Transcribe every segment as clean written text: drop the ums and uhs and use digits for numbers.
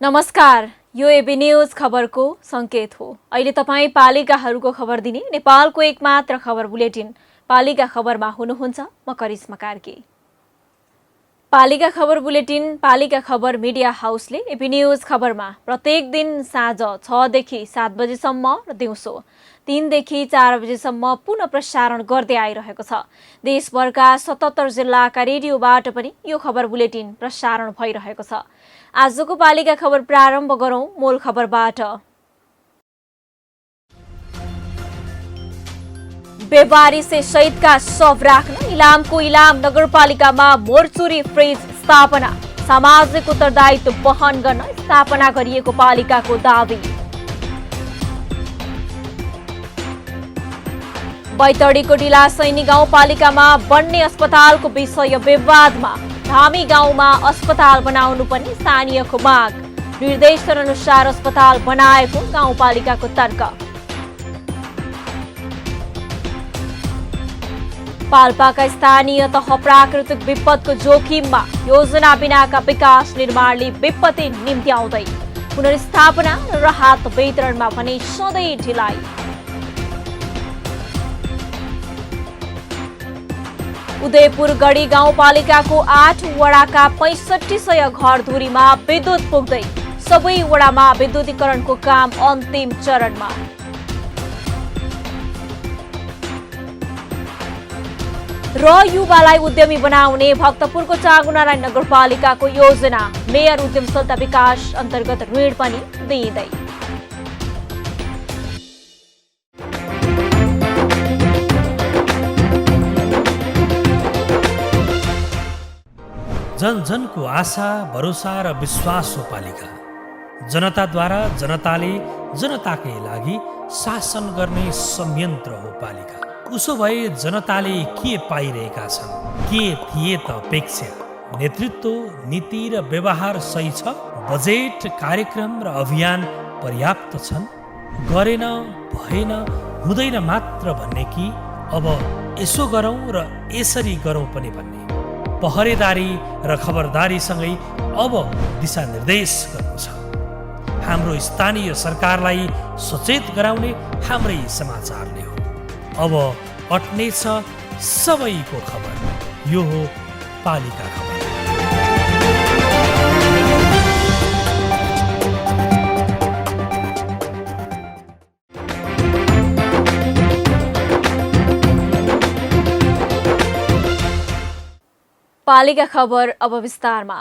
नमस्कार, यो AB news खबरको संकेत हो। अहिले तपाईँ पालिकाहरूको खबर दिने नेपालको एकमात्र खबर बुलेटिन पालिका खबरमा हुनुहुन्छ। म करिश्मा कार्की। पालिका खबर बुलेटिन पालिका खबर मिडिया हाउसले एबी न्यूज खबरमा प्रत्येक दिन साँझ 6 देखि 7 बजेसम्म र दिउँसो 3 देखि 4 बजेसम्म पुनः प्रसारण गर्दै आइरहेको छ। देशभरका 77 जिल्लाका रेडियोबाट पनि यो खबर बुलेटिन प्रसारण भइरहेको छ। आजको पालिका खबर प्रारम्भ गरौं मूल खबरबाट। बेबारिसे सहितका शव राख्न इलामको इलाम नगरपालिकामा मोर्चुरी फ्रिज स्थापना, सामाजिक उत्तरदायित्व वहन गर्न स्थापना गरिएको पालिकाको दावी। बैतडीको ढिलासैनी गाउँपालिकामा बन्ने अस्पतालको विषय विवादमा धामी गाउँमा अस्पताल बनाउनु पनि स्थानीयको माग, निर्देशन अनुसार अस्पताल बनाएको गाउँपालिकाको तर्क। पाल्पाका स्थानीय तह प्राकृतिक विपदको जोखिममा, योजना बिनाका विकास निर्माणले विपत्ति निम्त्याउँदै, पुनर्स्थापना र राहत वितरणमा भने सधैँ ढिलाइ। उदयपुर गढी गाउँपालिकाको 8 वडाका 6500 घरधुरीमा विद्युत पुग्दै, सबै वडामा विद्युतीकरणको काम अन्तिम चरणमा। र युवालाई उद्यमी बनाउने भक्तपुरको चाँगुनारायण नगरपालिकाको योजना, मेयर उद्यमशीलता विकास अन्तर्गत ऋण पनि दिइँदै। जन जनको आशा, भरोसा र विश्वास हो पालिका। जनताद्वारा जनताले जनताकै लागि शासन गर्ने संयन्त्र हो पालिका। उसो भए जनताले के पाइरहेका छन्? के थिए त अपेक्षा? नेतृत्व, नीति र व्यवहार सही छ? बजेट, कार्यक्रम र अभियान पर्याप्त छन्? गरेन, भएन, हुँदैन मात्र भन्ने कि अब यसो गरौँ र यसरी गरौँ पनि भन्ने? पहरेदारी र खबरदारीसँगै अब दिशानिर्देश गर्नु छ। हाम्रो स्थानीय सरकारलाई सचेत गराउने हाम्रै समाचारले हो। अब अट्नेछ सबैको खबर। यो हो पालिका खबर। पालिका खबर अब विस्तारमा।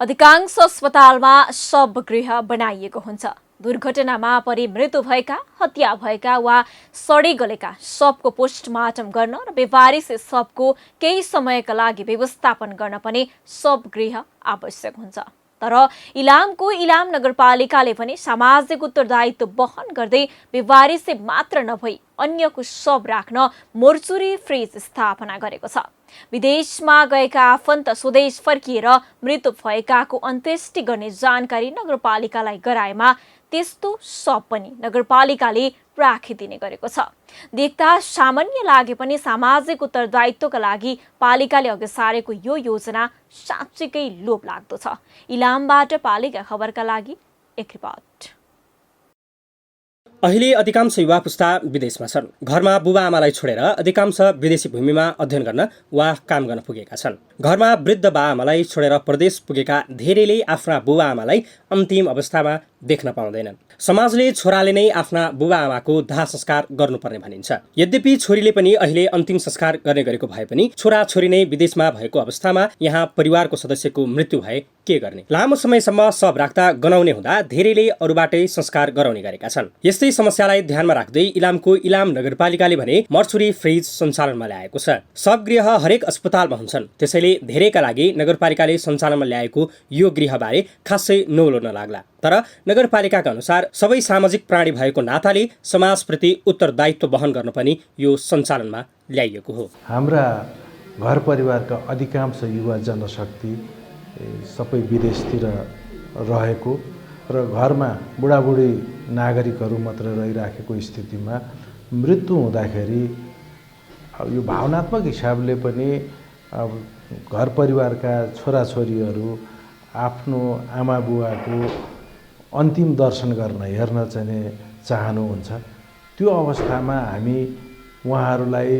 अधिकांश अस्पतालमा शवगृह बनाइएको हुन्छ। दुर्घटनामा परि मृत्यु भएका, हत्या भएका वा सडी गलेका शवको पोस्टमार्टम गर्न र बेवारिस शवको केही समयका लागि व्यवस्थापन गर्न पनि शवगृह आवश्यक हुन्छ। तर इलामको इलाम नगरपालिकाले पनि सामाजिक उत्तरदायित्व वहन गर्दै बेवारिसे मात्र नभई अन्यको शव राख्न मोर्चुरी फ्रिज स्थापना गरेको छ। विदेशमा गएका आफन्त स्वदेश फर्किएर मृत्यु भएकाको अन्त्येष्टि गर्ने जानकारी नगरपालिकालाई गराएमा त्यस्तो शव पनि नगरपालिकाले राखिदिने गरेको छ। देख्दा सामान्य लागे पनि सामाजिक उत्तरदायित्वका लागि पालिकाले अघि सारेको यो योजना साँच्चीकै लोभ लाग्दो छ। इलामबाट पालिका खबरका लागि एक रिपोर्ट। अहिले अधिकांश युवा पुस्ता विदेशमा छन्। घरमा बुबा आमालाई छोडेर अधिकांश विदेशी भूमिमा अध्ययन गर्न वा काम गर्न पुगेका छन्। घरमा वृद्ध बा आमालाई छोडेर प्रदेश पुगेका धेरैले आफ्ना बुबा आमालाई अन्तिम अवस्थामा देख्न पाउँदैनन्। समाजले छोराले नै आफ्ना बुबा आमाको दाह संस्कार गर्नुपर्ने भनिन्छ। यद्यपि छोरीले पनि अहिले अन्तिम संस्कार गर्ने गरेको भए पनि छोरा छोरी नै विदेशमा भएको अवस्थामा यहाँ परिवारको सदस्यको मृत्यु भए के गर्ने? लामो समयसम्म शव राख्दा गनाउने हुँदा धेरैले अरूबाटै संस्कार गराउने गरेका छन्। यस्तै समस्यालाई ध्यानमा राख्दै इलामको इलाम नगरपालिकाले भने मर्चुरी फ्रिज सञ्चालनमा ल्याएको छ। शवगृह हरेक अस्पतालमा हुन्छन्, त्यसैले धेरैका लागि नगरपालिकाले सञ्चालनमा ल्याएको यो गृहबारे खासै नौलो नलाग्ला। तर नगरपालिकाका अनुसार सबै सामाजिक प्राणी भएको नाताले समाजप्रति उत्तरदायित्व वहन गर्न पनि यो सञ्चालनमा ल्याइएको हो। हाम्रा घर परिवारका अधिकांश युवा जनशक्ति सबै विदेशतिर रहेको र घरमा बुढाबुढी नागरिकहरू मात्र रहिराखेको स्थितिमा मृत्यु हुँदाखेरि यो भावनात्मक हिसाबले पनि अब घर परिवारका छोराछोरीहरू आफ्नो आमा बुवाको अन्तिम दर्शन गर्न हेर्न चाहिँ चाहनुहुन्छ। त्यो अवस्थामा हामी उहाँहरूलाई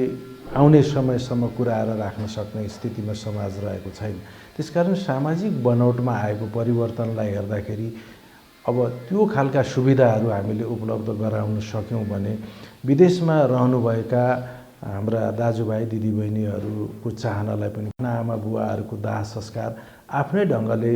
आउने समयसम्म कुराएर राख्न सक्ने स्थितिमा समाज रहेको छैन। त्यसकारण सामाजिक बनोटमा आएको परिवर्तनलाई हेर्दाखेरि अब त्यो खालका सुविधाहरू हामीले उपलब्ध गराउन सक्यौँ भने विदेशमा रहनुभएका हाम्रा दाजुभाइ दिदीबहिनीहरूको चाहनालाई पनि आमा बुवाहरूको दाह संस्कार आफ्नै ढङ्गले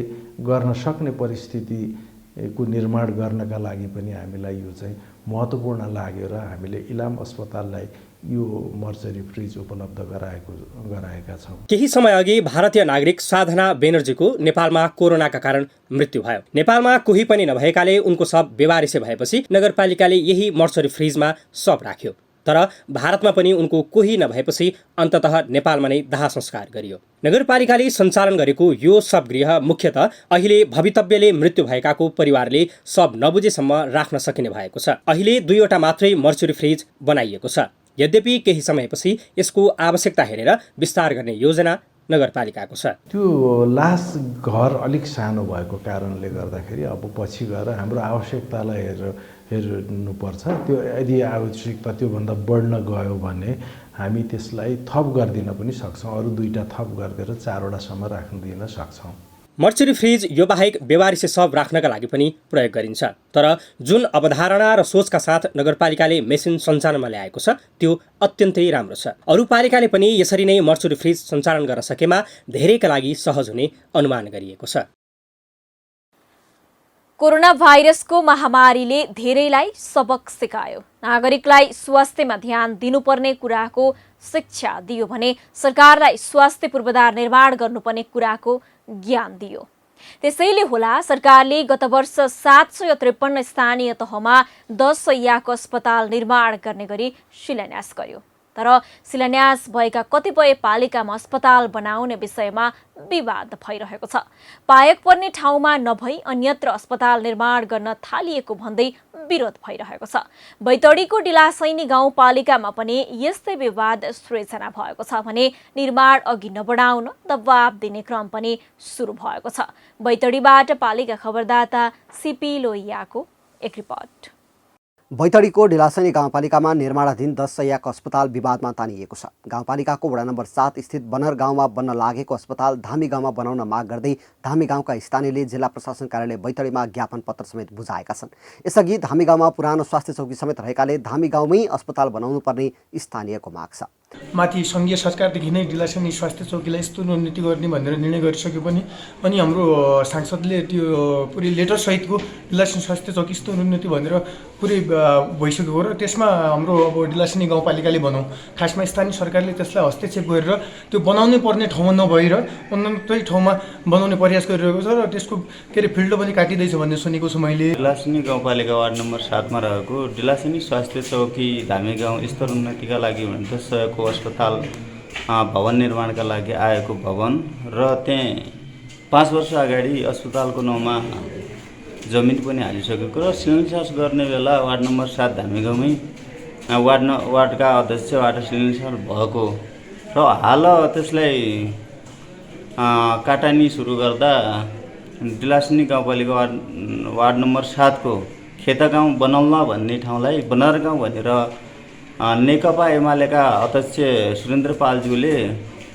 गर्न सक्ने परिस्थितिको निर्माण गर्नका लागि पनि हामीलाई यो चाहिँ महत्त्वपूर्ण लाग्यो र हामीले इलाम अस्पताललाई यो मर्चरी फ्रिज उपलब्ध गराएका छौँ। केही समय अघि भारतीय नागरिक साधना बेनर्जीको नेपालमा कोरोनाका कारण मृत्यु भयो। नेपालमा कोही पनि नभएकाले उनको शव बेवारिसे भएपछि नगरपालिकाले यही मर्चरी फ्रिजमा शव राख्यो। तर भारतमा पनि उनको कोही नभएपछि अन्ततः नेपालमा नै दाह संस्कार गरियो। नगरपालिकाले सञ्चालन गरेको यो शवगृह मुख्यतः अहिले भवितव्यले मृत्यु भएकाको परिवारले शव नबुझेसम्म राख्न सकिने भएको छ। अहिले 2वटा मात्रै मर्चरी फ्रिज बनाइएको छ। यद्यपि केही समयपछि यसको आवश्यकता हेरेर विस्तार गर्ने योजना नगरपालिकाको छ। त्यो लास घर अलिक सानो भएको कारणले गर्दाखेरि अब पछि गएर हाम्रो आवश्यकतालाई हेर्नुपर्छ। त्यो यदि आवश्यकता त्योभन्दा बढ्न गयो भने हामी त्यसलाई थप गरिदिन पनि सक्छौँ। अरू 2टा थप गरिदिएर 4वटासम्म राख्न दिन सक्छौँ। मर्चरी फ्रिज यो बाहेक बेवारिसे शव राख्नका लागि पनि प्रयोग गरिन्छ। तर जुन अवधारणा र सोचका साथ नगरपालिकाले मेसिन सञ्चालनमा ल्याएको छ त्यो अत्यन्तै राम्रो छ। अरू पालिकाले पनि यसरी नै मर्चरी फ्रिज सञ्चालन गर्न सकेमा धेरैका लागि सहज हुने अनुमान गरिएको छ। कोरोना भाइरसको महामारीले धेरैलाई सबक सिकायो। नागरिकलाई स्वास्थ्यमा ध्यान दिनुपर्ने कुराको शिक्षा दियो भने सरकारलाई स्वास्थ्य पूर्वाधार निर्माण गर्नुपर्ने कुराको ज्ञान दियो। त्यसैले होला सरकारले गत वर्ष 753 स्थानीय तहमा 10 शय्याको अस्पताल निर्माण गर्ने गरी शिलान्यास गर्यो। तर शिलान्यास भएका कतिपय पालिकामा अस्पताल बनाउने विषयमा विवाद भइरहेको छ। पायक पर्ने ठाउँमा नभई अन्यत्र अस्पताल निर्माण गर्न थालिएको भन्दै विरोध भइरहेको छ। बैतडीको डिलासैनी गाउँपालिकामा पनि यस्तै विवाद सृजना भएको छ भने निर्माण अघि नबढाउन दबाब दिने क्रम पनि सुरु भएको छ। बैतडीबाट पालिका खबरदाता सिपी लोहियाको एक रिपोर्ट। बैतडीको डिलासैनी गाउँपालिकामा निर्माणाधीन 10 शय्याको अस्पताल विवादमा तानिएको छ। गाउँपालिकाको वडा नम्बर 7 स्थित बनर गाउँमा बन्न लागेको अस्पताल धामी गाउँमा बनाउन माग गर्दै धामी गाउँका स्थानीयले जिल्ला प्रशासन कार्यालय बैतडीमा ज्ञापन पत्र समेत बुझाएका छन्। यसअघि धामी गाउँमा पुरानो स्वास्थ्य चौकी समेत रहेकाले धामी गाउँमै अस्पताल बनाउनु पर्ने स्थानीयको माग छ। माथि सङ्घीय सरकारदेखि नै डिलासैनी स्वास्थ्य चौकीलाई यस्तो उन्नति गर्ने भनेर निर्णय गरिसक्यो पनि अनि हाम्रो सांसदले त्यो पुरै लेटर सहितको डिलासैनी स्वास्थ्य चौकी यस्तो उन्नति भनेर पुरै भइसक्यो हो र त्यसमा हाम्रो अब डिलासैनी गाउँपालिकाले भनौँ खासमा स्थानीय सरकारले त्यसलाई हस्तक्षेप गरेर त्यो बनाउनै पर्ने ठाउँमा नभएर उन्नतै ठाउँमा बनाउने प्रयास गरिरहेको छ र त्यसको के अरे फिल्डो पनि काटिँदैछ भन्ने सुनेको छु मैले। डिलासैनी गाउँपालिका वार्ड नम्बर 7 मा रहेको डिलासैनी स्वास्थ्य चौकी धामी गाउँ स्तर उन्नतिका लागि 10 शय्याको अस्पताल भवन निर्माणका लागि आएको भवन र त्यहाँ 5 वर्ष अगाडि अस्पतालको नाउँमा जमिन पनि हालिसकेको र शिलान्यास गर्ने बेला वार्ड नम्बर 7 धामी गाउँमै वार्डका अध्यक्षबाट शिलान्यास भएको र हाल त्यसलाई काटानी सुरु गर्दा डिलासैनी गाउँपालिका वार्ड नम्बर 7 को खेतगाउँ बनौला भन्ने ठाउँलाई बनर गाउँ भनेर नेकपा एमालेका अध्यक्ष सुरेन्द्र पालज्यूले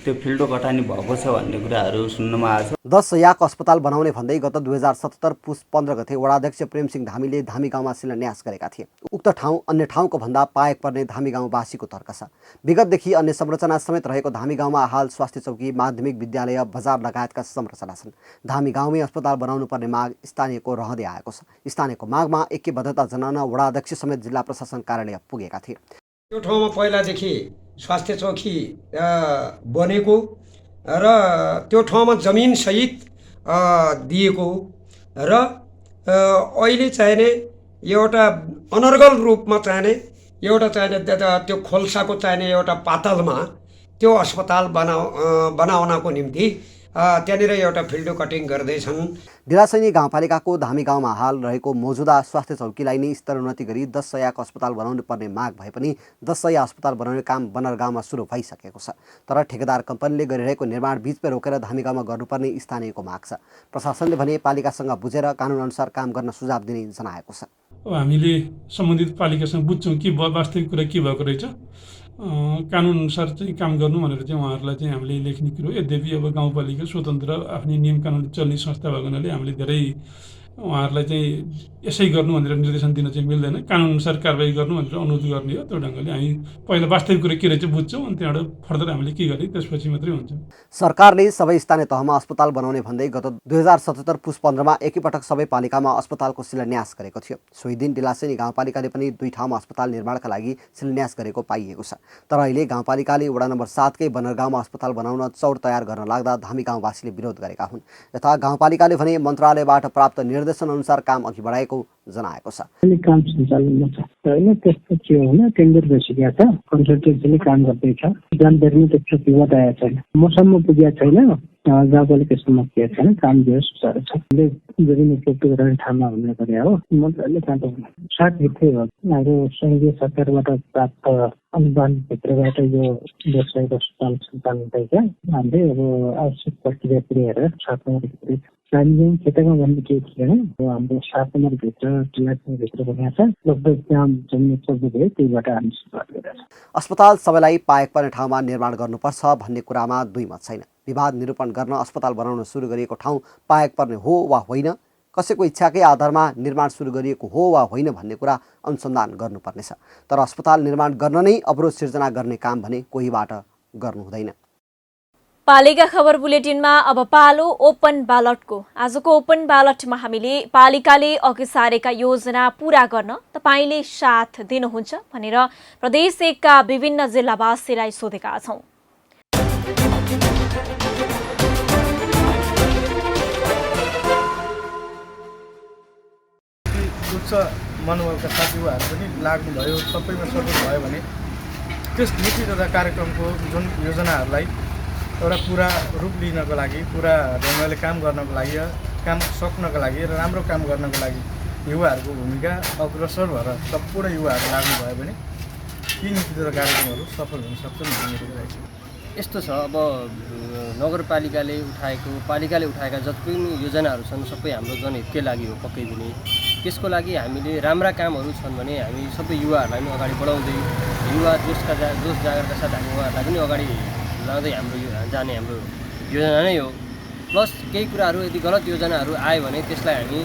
त्यो फिल्डो कटानी भएको छ भन्ने कुराहरू सुन्नमा आएको छ। 10 शय्याको अस्पताल बनाउने भन्दै गत 2077 पुस 15 गते वडाध्यक्ष प्रेमसिंह धामीले धामी गाउँमा शिलान्यास गरेका थिए। उक्त ठाउँ अन्य ठाउँको भन्दा पायक पर्ने धामी गाउँवासीको तर्क छ। विगतदेखि अन्य संरचना समेत रहेको धामी गाउँमा हाल स्वास्थ्य चौकी, माध्यमिक विद्यालय, बजार लगायतका संरचना छन्। धामी गाउँमै अस्पताल बनाउनु पर्ने माग स्थानीयको रहँदै आएको छ। स्थानीयको मागमा ऐक्यबद्धता जनाउन वडाध्यक्ष समेत जिल्ला प्रशासन कार्यालय पुगेका थिए। त्यो ठाउँमा पहिलादेखि स्वास्थ्य चौकी बनेको र त्यो ठाउँमा जमिन सहित दिएको र अहिले चाहिने एउटा अनर्गल रूपमा चाहिने एउटा चाहिने त्यो खोल्साको चाहिने एउटा पातलमा त्यो अस्पताल बनाउनको निम्ति त्यहाँनिर एउटा फिल्डो कटिङ गर्दैछन्। डिलासैनी गाउँपालिकाको धामी गाउँमा हाल रहेको मौजुदा स्वास्थ्य चौकीलाई नै स्तरोन्नति गरी 10 शय्याको अस्पताल बनाउनु पर्ने माग भए पनि 10 शय्या अस्पताल बनाउने काम बनरगाउँमा सुरु भइसकेको छ। तर ठेकेदार कम्पनीले गरिरहेको निर्माण बीचमै रोकेर धामी गाउँमा गर्नुपर्ने स्थानीयको माग छ। प्रशासनले भने पालिकासँग बुझेर कानुनअनुसार काम गर्न सुझाव दिने जनाएको छ। हामीले सम्बन्धित पालिकासँग बुझ्छौँ कि वास्तविक कुरा के भएको रहेछ, कानुनअनुसार चाहिँ काम गर्नु भनेर चाहिँ उहाँहरूलाई चाहिँ हामीले लेख्ने कुरो। यद्यपि अब गाउँपालिका स्वतन्त्र आफ्नै नियम कानुनले चल्ने संस्था भएको हुनाले हामीले धेरै उहाँहरूलाई चाहिँ यसै गर्नु भनेर निर्देशन दिन चाहिँ मिल्दैन, कानुनअनुसार कारबाही गर्नु भनेर अनुरोध गर्ने हो। त्यो ढङ्गले हामी पहिला वास्तविक कुरा के रहेछ बुझ्छौँ, अनि त्यहाँबाट फर्दर हामीले के गर्ने त्यसपछि मात्रै हुन्छ। सरकारले सबै स्थानीय तहमा अस्पताल बनाउने भन्दै गत 2077 पुस 15 मा एकैपटक सबै पालिकामा अस्पतालको शिलान्यास गरेको थियो। सोही दिन डिलासैनी गाउँपालिकाले पनि 2 ठाउँमा अस्पताल निर्माणका लागि शिलान्यास गरेको पाइएको छ। तर अहिले गाउँपालिकाले वडा नम्बर 7 कै बनरगाउँमा अस्पताल बनाउन चौर तयार गर्न लाग्दा धामी गाउँवासीले विरोध गरेका हुन्। यता गाउँपालिकाले भने मन्त्रालयबाट प्राप्त निर्देशन अनुसार काम अघि बढाएको जनाएको छ। काम सञ्चालनमा छ होइन, त्यस्तो के हो भने टेन्डर भइसकेको छ, कन्सल्टेन्सीले काम गर्दैछ, जानकारीमा त्यस्तो विवाद आएको छैन, मसम्म पुगेको छैन, गाउँपालिकासम्म पुगेको छैन, काम जो सुचारू छ। विभिन्न उपलब्ध गराउने ठाउँमा हुने गरे हो मन्त्रालयले काम गर्नु 60 भित्रै हो। हाम्रो सङ्घीय सरकारबाट प्राप्त अनुदानभित्रबाट यो व्यवसायिक अस्पताल सञ्चालन हुँदैछ। हामीले अब आवश्यक प्रक्रिया पुऱ्याएर 7 नम्बरभित्र कालिम्पोङ क्षेत्रमा भन्ने केही थिएन। हाम्रो 7 नम्बरभित्र जिल्लाभित्र बनाएको छ, लगभग काम जम्मै 14 भयो, त्यहीबाट हामी सुरुवात गरेका छौँ। अस्पताल सबैलाई पाएक पर्ने ठाउँमा निर्माण गर्नुपर्छ भन्ने कुरामा दुई मत छैन। विवाद निरूपण गर्न अस्पताल बनाउन सुरु गरिएको ठाउँ पाएक पर्ने हो वा होइन, कसैको इच्छाकै आधारमा निर्माण सुरु गरिएको हो वा होइन भन्ने कुरा अनुसन्धान गर्नुपर्नेछ। तर अस्पताल निर्माण गर्न नै अवरोध सिर्जना गर्ने काम भने कोहीबाट गर्नु हुँदैन। पालिका खबर बुलेटिनमा अब पालो ओपन ब्यालटको। आजको ओपन ब्यालटमा हामीले पालिकाले अघि सारेका योजना पूरा गर्न तपाईले साथ दिनुहुन्छ भनेर प्रदेश 1 का विभिन्न जिल्लावासीलाई सोधेका छौं। उच्च मनोबलका साथीभाइहरू पनि लाग्नुभयो, सबैमा सपोर्ट भयो भने त्यस नीति तथा कार्यक्रमको जुन योजनाहरूलाई एउटा पुरा रूप लिनको लागि, पुरा ढङ्गले काम गर्नको लागि, काम सक्नको लागि र राम्रो काम गर्नको लागि युवाहरूको भूमिका अग्रसर भएर सम्पूर्ण युवाहरू लाग्नुभयो भने यी नीति तथा कार्यक्रमहरू सफल हुन सक्छन् भन्ने मेरो राय छ। यस्तो छ, अब नगरपालिकाले उठाएका जति पनि योजनाहरू छन् सबै हाम्रो जनहितकै लागि हो पक्कै पनि। त्यसको लागि हामीले राम्रा कामहरू छन् भने हामी सबै युवाहरूलाई पनि अगाडि बढाउँदै युवा जोस जागरका साथ हामी उहाँहरूलाई पनि अगाडि लाँदै हाम्रो जाने हाम्रो योजना नै हो। प्लस केही कुराहरू यदि गलत योजनाहरू आयो भने त्यसलाई हामी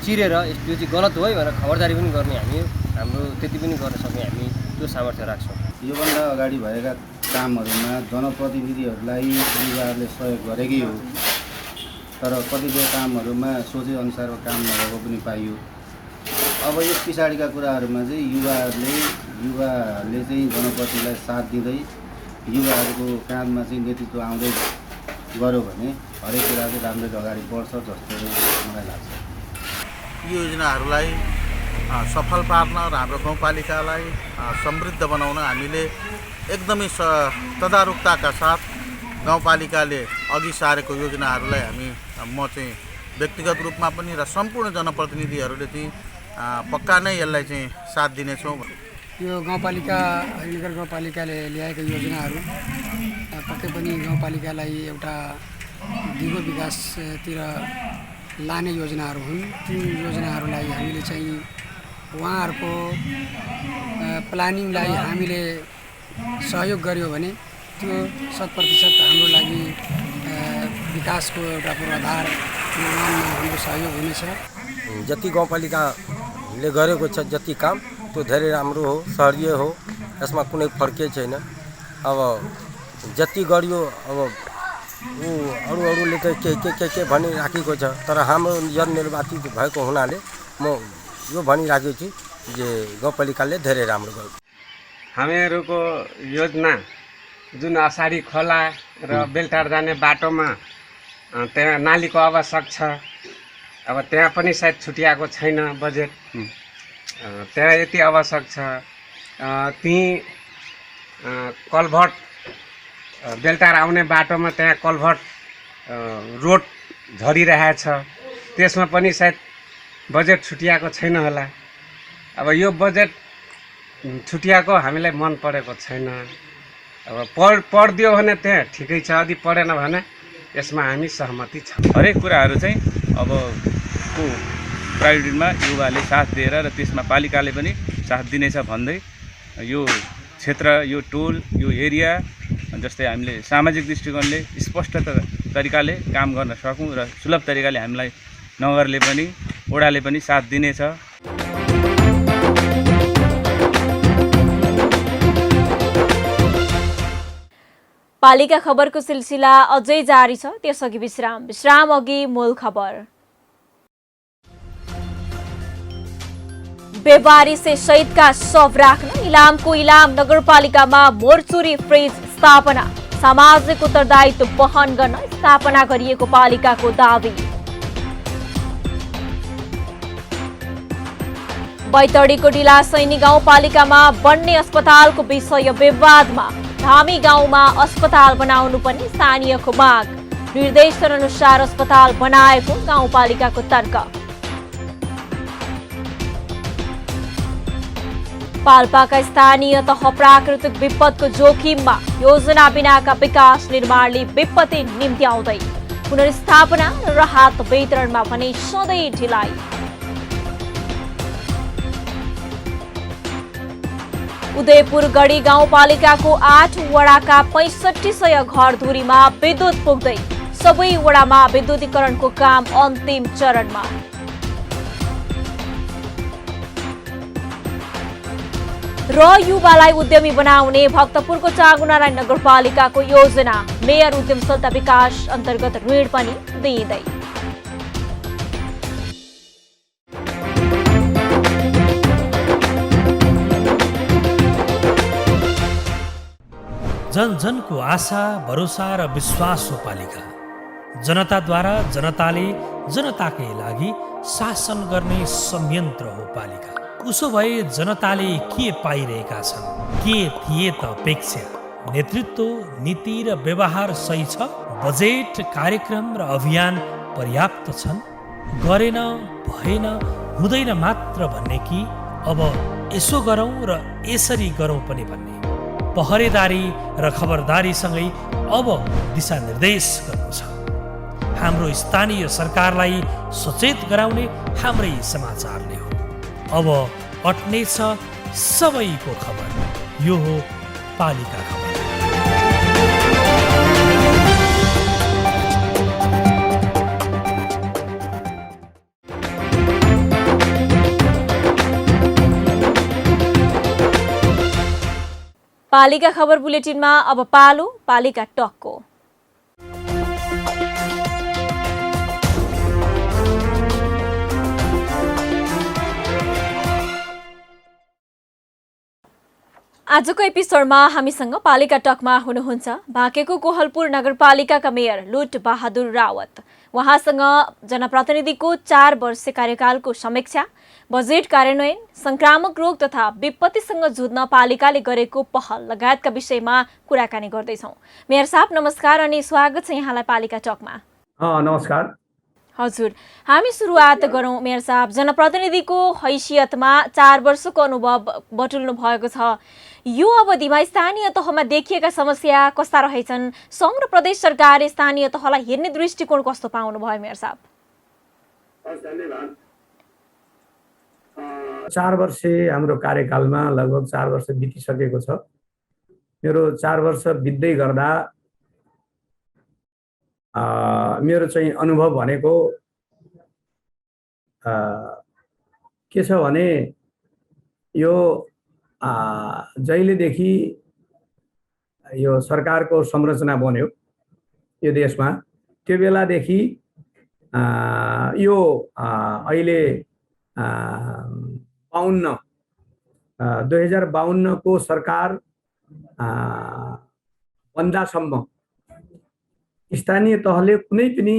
चिरेर यो चाहिँ गलत हो है भनेर खबरदारी पनि गर्ने हामी हाम्रो त्यति पनि गर्न सक्ने हामी त्यो सामर्थ्य राख्छौँ। योभन्दा अगाडि भएका कामहरूमा जनप्रतिनिधिहरूलाई युवाहरूले सहयोग गरेकै हो, तर कतिपय कामहरूमा सोचे अनुसारको काम नभएको पनि पाइयो। अब यस पछाडिका कुराहरूमा चाहिँ युवाले चाहिँ जनप्रतिनिधिलाई साथ दिँदै युवाहरूको काममा चाहिँ नेतृत्व आउँदै गऱ्यो भने हरेक कुरा चाहिँ राम्ररी अगाडि बढ्छ जस्तो मलाई लाग्छ। यो योजनाहरूलाई सफल पार्न र हाम्रो गाउँपालिकालाई समृद्ध बनाउन हामीले एकदमै तदारुकताका साथ गाउँपालिकाले अघि सारेको योजनाहरूलाई म चाहिँ व्यक्तिगत रूपमा पनि र सम्पूर्ण जनप्रतिनिधिहरूले चाहिँ पक्का नै यसलाई चाहिँ साथ दिनेछौँ। यो गाउँपालिका नगर गाउँपालिकाले ल्याएका योजनाहरू पक्कै पनि गाउँपालिकालाई एउटा दिगो विकासतिर लाने योजनाहरू हुन्। ती योजनाहरूलाई हामीले चाहिँ उहाँहरूको प्लानिङलाई हामीले सहयोग गर्यो भने त्यो 100% हाम्रो लागि विकासको एउटा पूर्वाधार निर्माणमा हाम्रो सहयोग हुनेछ। जति गाउँपालिकाले गरेको छ जति काम त्यो धेरै राम्रो हो, सहरीय हो, यसमा कुनै फर्कै छैन। अब जति गरियो अब अरूले त के भनिराखेको छ, तर हाम्रो जननिर्वाचित भएको हुनाले म यो भनिराखेको छु जे गाउँपालिकाले धेरै राम्रो गर्यो। हामीहरूको योजना जुन असाडी खोला र बेलटार जाने बाटोमा त्यहाँ नालीको आवश्यक छ, अब त्यहाँ पनि सायद छुट्याएको छैन बजेट। त्यहाँ यति आवश्यक छ, त्यहीँ कल्भर्ट बेलटार आउने बाटोमा त्यहाँ कल्भर्ट रोड झरिरहेछ, त्यसमा पनि सायद बजेट छुट्याएको छैन होला। अब यो बजेट छुट्याएको हामीलाई मन परेको छैन। अब पढिदियो भने त्यहाँ ठिकै छ, यदि पढेन भने यसमा हामी सहमति छौँ। हरेक कुराहरू चाहिँ अब प्रायोरिटीमा युवाले साथ दिएर र त्यसमा पालिकाले पनि साथ दिनेछ भन्दै यो क्षेत्र, यो टोल, यो एरिया जस्तै हामीले सामाजिक दृष्टिकोणले स्पष्ट तरिकाले काम गर्न सकौँ र सुलभ तरिकाले हामीलाई नगरले पनि वडाले पनि साथ दिनेछ। पालिका खबरको सिलसिला अझै जारी छ, त्यसअघि विश्राम अघि मूल खबर। बेबारी से शहीद का शव राख्न इलामको इलाम नगरपालिकामा मोर्चुरी फ्रिज स्थापना, सामाजिक उत्तरदायित्व वहन गर्न स्थापना गरिएको पालिकाको दावी। बैतडीको डिलासैनी गाउँपालिकामा बन्ने अस्पतालको विषय विवादमा धामी गाउँमा अस्पताल बनाउनु पर्ने स्थानीयको माग, निर्देशन अनुसार अस्पताल बनाएको गाउँपालिकाको तर्क। पाल्पाका स्थानीय तह प्राकृतिक विपदको जोखिममा, योजना बिनाका विकास निर्माणले विपत्ति निम्ति आउँदै, पुनर्स्थापना र राहत वितरणमा भने सधैँ ढिलाइ। उदयपुर गढी गाउँपालिकाको 8 वडाका 6500 घरधुरीमा विद्युत पुग्दै, सबै वडामा विद्युतीकरणको काम अन्तिम चरणमा। र युवालाई उद्यमी बनाउने भक्तपुरको चाँगुनारायण नगरपालिकाको योजना, मेयर उद्यमशीलता विकास अन्तर्गत ऋण पनि दिइँदै। जन जनको आशा, भरोसा र विश्वास हो पालिका। जनताद्वारा जनताले जनताकै लागि शासन गर्ने संयन्त्र हो पालिका। उसो भए जनताले के पाइरहेका छन्, के थिए त अपेक्षा? नेतृत्व, नीति र व्यवहार सही छ? बजेट, कार्यक्रम र अभियान पर्याप्त छन्? गरेन, भएन, हुँदैन मात्र भन्ने कि अब यसो गरौँ र यसरी गरौँ पनि भन्ने? पहरेदारी र खबरदारीसँगै अब दिशानिर्देश गर्नु छ। हाम्रो स्थानीय सरकारलाई सचेत गराउने हाम्रै समाचारले हो। अब अट्नेछ सबैको खबर, यो हो पालिका खबर। पालिका खबर बुलेटिनमा अब पालो पालिका टकको। आजको एपिसोडमा हामीसँग पालिका टकमा हुनुहुन्छ बाँकेको कोहलपुर नगरपालिकाका मेयर लुट बहादुर रावत। उहाँसँग जनप्रतिनिधिको 4 वर्षे कार्यकालको समीक्षा, बजेट कार्यान्वयन, संक्रामक रोग तथा विपत्तिसँग जुझ्न पालिकाले गरेको पहल लगायतका विषयमा कुराकानी गर्दैछौँ। मेयर साहब नमस्कार अनि स्वागत छ यहाँलाई पालिका टकमा। नमस्कार। हजुर, हामी सुरुवात गरौँ मेयर साहब। जनप्रतिनिधिको हैसियतमा 4 वर्षको अनुभव बटुल्नु भएको छ। यो अवधिमा स्थानीय तहमा देखिएका समस्या कस्ता रहेछन्? सङ्घ र प्रदेश सरकारले स्थानीय तहलाई हेर्ने दृष्टिकोण कस्तो पाउनु भयो मेयर साहब? धन्यवाद। 4 वर्षे हाम्रो कार्यकालमा लगभग 4 वर्ष बितिसकेको छ। मेरो 4 वर्ष बित्दै गर्दा मेरो चाहिँ अनुभव भनेको के छ भने यो जहिलेदेखि यो सरकारको संरचना बन्यो यो देशमा, त्यो बेलादेखि यो अहिले 2052 को सरकार बन्दासम्म स्थानीय तहले कुनै पनि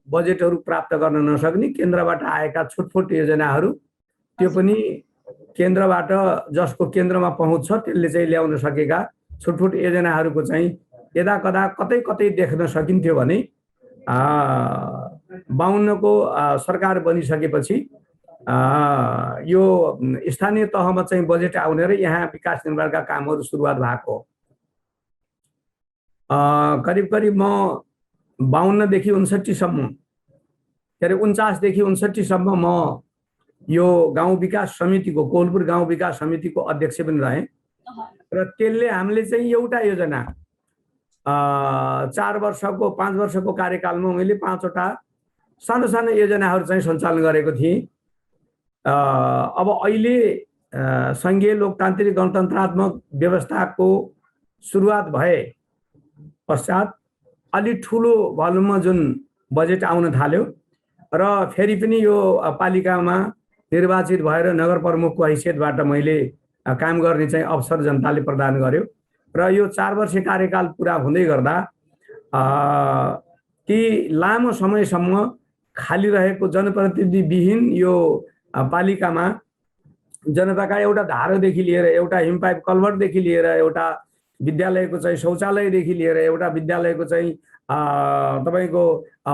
बजेटहरू प्राप्त गर्न नसक्ने केन्द्रबाट आएका छुटफुट योजनाहरू त्यो पनि केन्द्रबाट जसको केन्द्रमा पहुँच छ त्यसले चाहिँ ल्याउन सकेका छुटफुट योजनाहरूको चाहिँ यदाकदा कतै कतै देख्न सकिन्थ्यो भने 52 को सरकार बनिसकेपछि यो स्थानीय तहमा चाहिँ बजेट आउने र यहाँ विकास निर्माणका कामहरू सुरुवात भएको हो। करिब करिब म 52 देखि 59 सम्म के अरे 49 देखि 59 सम्म म यो गाउँ विकास समितिको कोलपुर गाउँ विकास समितिको अध्यक्ष पनि रहेँ र त्यसले हामीले चाहिँ एउटा योजना 4 वर्षको 5 वर्षको कार्यकालमा मैले 5 वटा सानो सानो योजनाहरू चाहिँ सञ्चालन गरेको थिएँ। अब अहिले संघीय लोकतान्त्रिक गणतन्त्रात्मक व्यवस्थाको सुरुवात भए पश्चात अलि ठुलो भोल्युममा जुन बजेट आउन थाल्यो र फेरि पनि यो पालिकामा निर्वाचित भएर नगर प्रमुखको हैसियतबाट मैले काम गर्ने चाहिँ अवसर जनताले प्रदान गर्यो र यो 4 वर्षे कार्यकाल पुरा हुँदै गर्दा ती लामो समयसम्म खाली रहेको जनप्रतिनिधि विहीन यो पालिकामा जनताका एउटा धारोदेखि लिएर एउटा हिमपाइप कल्भर्टदेखि लिएर एउटा विद्यालयको चाहिँ शौचालयदेखि लिएर एउटा विद्यालयको चाहिँ तपाईको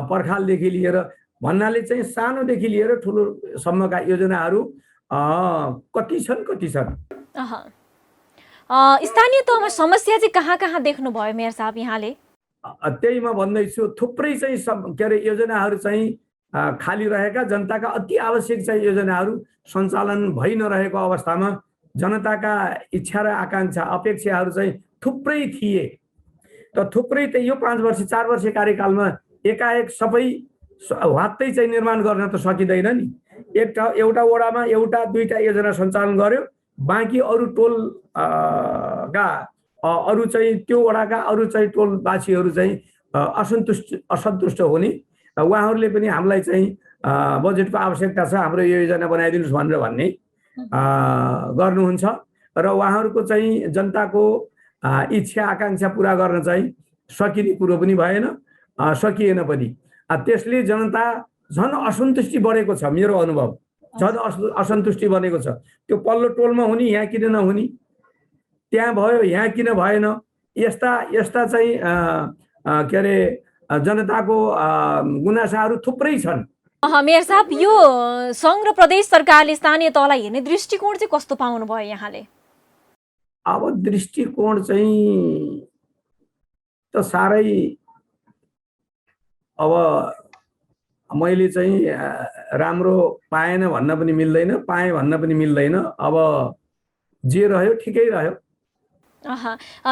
पर्खालदेखि लिएर भन्नाले चाहिँ सानोदेखि लिएर ठुलोसम्मका योजनाहरू कति छन्। स्थानीय तहमा समस्या चाहिँ कहाँ कहाँ देख्नुभयो मेयर साहब यहाँले? त्यही म भन्दैछु थुप्रै चाहिँ के अरे योजनाहरू चाहिँ खाली रहेका जनताका अति आवश्यक चाहिँ योजनाहरू सञ्चालन भइ नरहेको अवस्थामा जनताका इच्छा र आकांक्षा अपेक्षाहरू चाहिँ थुप्रै थिए। त थुप्रै त यो 5 वर्ष 4 वर्ष कार्यकालमा एकाएक सबै वात्तै चाहिँ निर्माण गर्न त सकिँदैन नि। एउटा वडामा एउटा दुईटा योजना सञ्चालन गर्यो, बाँकी अरू टोल का अरू चाहिँ त्यो वडाका अरू चाहिँ टोलवासीहरू चाहिँ असन्तुष्ट हुने, उहाँहरूले पनि हामीलाई चाहिँ बजेटको आवश्यकता छ हाम्रो यो योजना बनाइदिनुहोस् भनेर भन्ने गर्नुहुन्छ र उहाँहरूको चाहिँ जनताको इच्छा आकांक्षा पुरा गर्न चाहिँ सकिने कुरो पनि भएन, सकिएन पनि। त्यसले जनता झन असन्तुष्टि बढेको छ, मेरो अनुभव झन असन्तुष्टि बनेको छ। त्यो पल्लो टोलमा हुने यहाँ किन नहुने, त्यहाँ भयो यहाँ किन भएन, यस्ता चाहिँ के अरे जनताको गुनासाहरू थुप्रै छन्। मेयर साहब यो सङ्घ र प्रदेश सरकारले स्थानीय तहलाई हेर्ने दृष्टिकोण चाहिँ कस्तो पाउनु भयो यहाँले? अब दृष्टिकोण चाहिँ त साह्रै अब मैले चाहिँ राम्रो पाएन भन्न पनि मिल्दैन, पाएँ भन्न पनि मिल्दैन। अब जे रह्यो ठिकै रह्यो।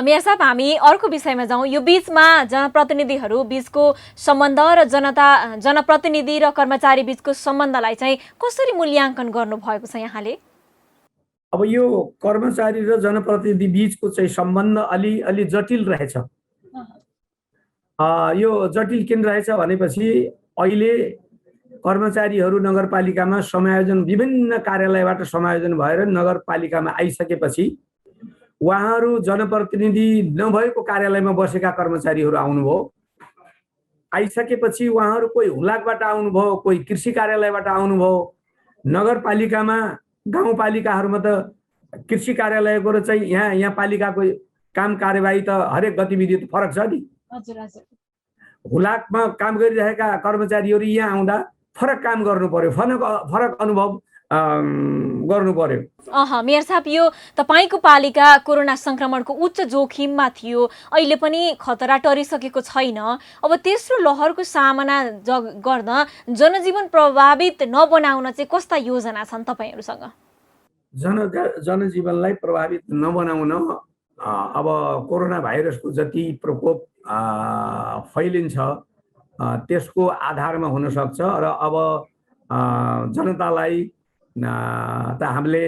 मेयर साहब हामी अर्को विषयमा जाउँ। यो बीचमा जनप्रतिनिधिहरू बीचको सम्बन्ध र जनप्रतिनिधि र कर्मचारी बीचको सम्बन्धलाई चाहिँ कसरी मूल्याङ्कन गर्नुभएको छ यहाँले? अब यो कर्मचारी र जनप्रतिनिधि बीचको चाहिँ सम्बन्ध अलि जटिल रहेछ। यो जटिल किन रहेछ भनेपछि अहिले कर्मचारीहरू नगरपालिकामा समायोजन विभिन्न कार्यालयबाट समायोजन भएर नगरपालिकामा आइसकेपछि उहाँहरू जनप्रतिनिधि नभएको कार्यालयमा बसेका कर्मचारीहरू आउनुभयो। आइसकेपछि उहाँहरू कोही हुलाकबाट आउनुभयो, कोही कृषि कार्यालयबाट आउनुभयो। नगरपालिकामा गाउँपालिकाहरूमा त कृषि कार्यालयको र चाहिँ यहाँ पालिकाको काम कार्यवाही त हरेक गतिविधि त फरक छ नि। हुलाकमा काम गरिरहेका कर्मचारीहरू यहाँ आउँदा फरक काम गर्नु पर्यो, फरक अनुभव गर्नु पर्यो। मेयर साहब यो तपाईको पालिका कोरोना संक्रमणको उच्च जोखिममा थियो, अहिले पनि खतरा टरिसकेको छैन। अब तेस्रो लहरको सामना गर्न जनजीवन प्रभावित नबनाउन चाहिँ कस्ता योजना छन् तपाईहरुसँग? जनजीवनलाई प्रभावित नबनाउन अब कोरोना भाइरसको जति प्रकोप फैलिन्छ त्यसको आधारमा हुन सक्छ र अब जनतालाई त हामीले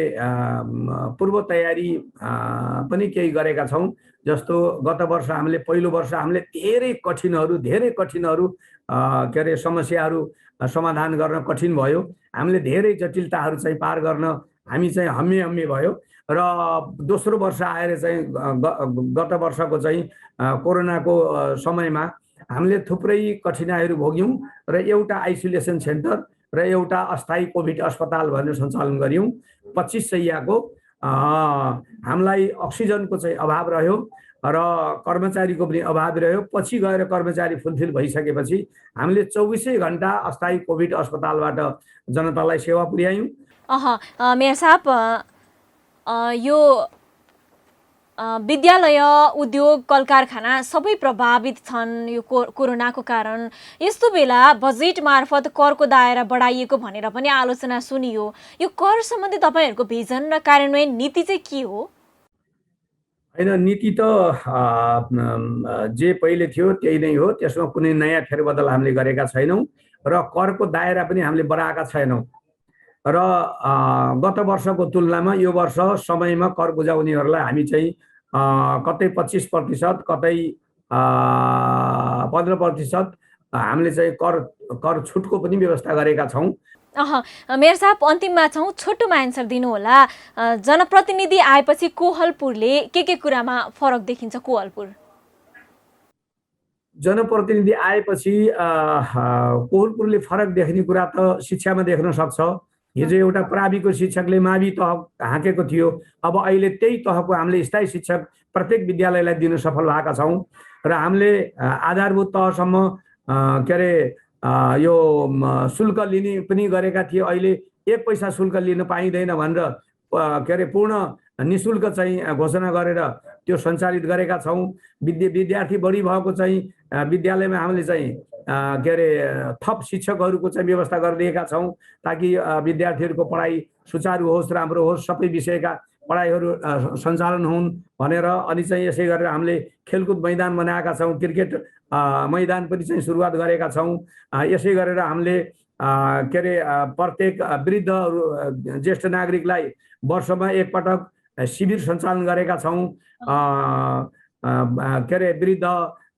पूर्व तयारी पनि केही गरेका छौं। जस्तो गत वर्ष हामीले पहिलो वर्ष हामीले धेरै कठिनहरू के अरे समस्याहरू समाधान गर्न कठिन भयो। हामीले धेरै जटिलताहरू चाहिँ पार गर्न हामी चाहिँ हम्मे भयो र दोस्रो वर्ष आएर चाहिँ गत वर्षको चाहिँ कोरोनाको समयमा हामीले थुप्रै कठिनाइहरू भोग्यौँ र एउटा आइसोलेसन सेन्टर र एउटा अस्थायी कोभिड अस्पताल भनेर सञ्चालन गऱ्यौँ। 25 शैय्याको हामीलाई अक्सिजनको चाहिँ अभाव रह्यो र कर्मचारीको पनि अभाव रह्यो। पछि गएर कर्मचारी फुलफिल भइसकेपछि हामीले 24 घण्टा अस्थायी कोभिड अस्पतालबाट जनतालाई सेवा पुर्यायौँ। मेयर साहब, यो विद्यालय, उद्योग, कल कारखाना सबै प्रभावित छन् यो कोरोनाको कारण। यस्तो बेला बजेट मार्फत करको दायरा बढाइएको भनेर पनि आलोचना सुनियो। यो कर सम्बन्धी तपाईँहरूको भिजन र कार्यान्वयन नीति चाहिँ के हो? होइन, नीति त जे पहिले थियो त्यही नै हो, त्यसमा कुनै नयाँ फेरबदल हामीले गरेका छैनौँ र करको दायरा पनि हामीले बढाएका छैनौँ र गत वर्षको तुलनामा यो वर्ष समयमा कर बुझाउनेहरूलाई हामी चाहिँ कतै 25%, कतै 15% हामीले चाहिँ कर छुटको पनि व्यवस्था गरेका छौँ। मेयर साहब, अन्तिममा छौँ, छोटोमा एन्सर दिनुहोला। जनप्रतिनिधि आएपछि कोहलपुरले के कुरामा फरक देखिन्छ? जनप्रतिनिधि आएपछि कोहलपुरले फरक देख्ने कुरा त शिक्षामा देख्न सक्छ। हिजो एउटा प्राविको शिक्षकले मावि तह हाँकेको थियो, अब अहिले त्यही तहको हामीले स्थायी शिक्षक प्रत्येक विद्यालयलाई दिन सफल भएका छौँ र हामीले आधारभूत तहसम्म यो शुल्क लिने पनि गरेका थिए। अहिले 1 पैसा शुल्क लिन पाइँदैन भनेर पूर्ण निःशुल्क चाहिँ घोषणा गरेर त्यो सञ्चालित गरेका छौँ। विद्यार्थी बढी भएको चाहिँ विद्यालयमा हामीले चाहिँ थप शिक्षकहरूको चाहिँ व्यवस्था गरिदिएका छौँ ताकि विद्यार्थीहरूको पढाइ सुचारू होस्, राम्रो होस्, सबै विषयका पढाइहरू सञ्चालन हुन् भनेर। अनि चाहिँ यसै गरेर हामीले खेलकुद मैदान बनाएका छौँ, क्रिकेट मैदान पनि चाहिँ सुरुवात गरेका छौँ। यसै गरेर हामीले प्रत्येक वृद्धहरू, ज्येष्ठ नागरिकलाई वर्षमा एकपटक शिविर सञ्चालन गरेका छौँ।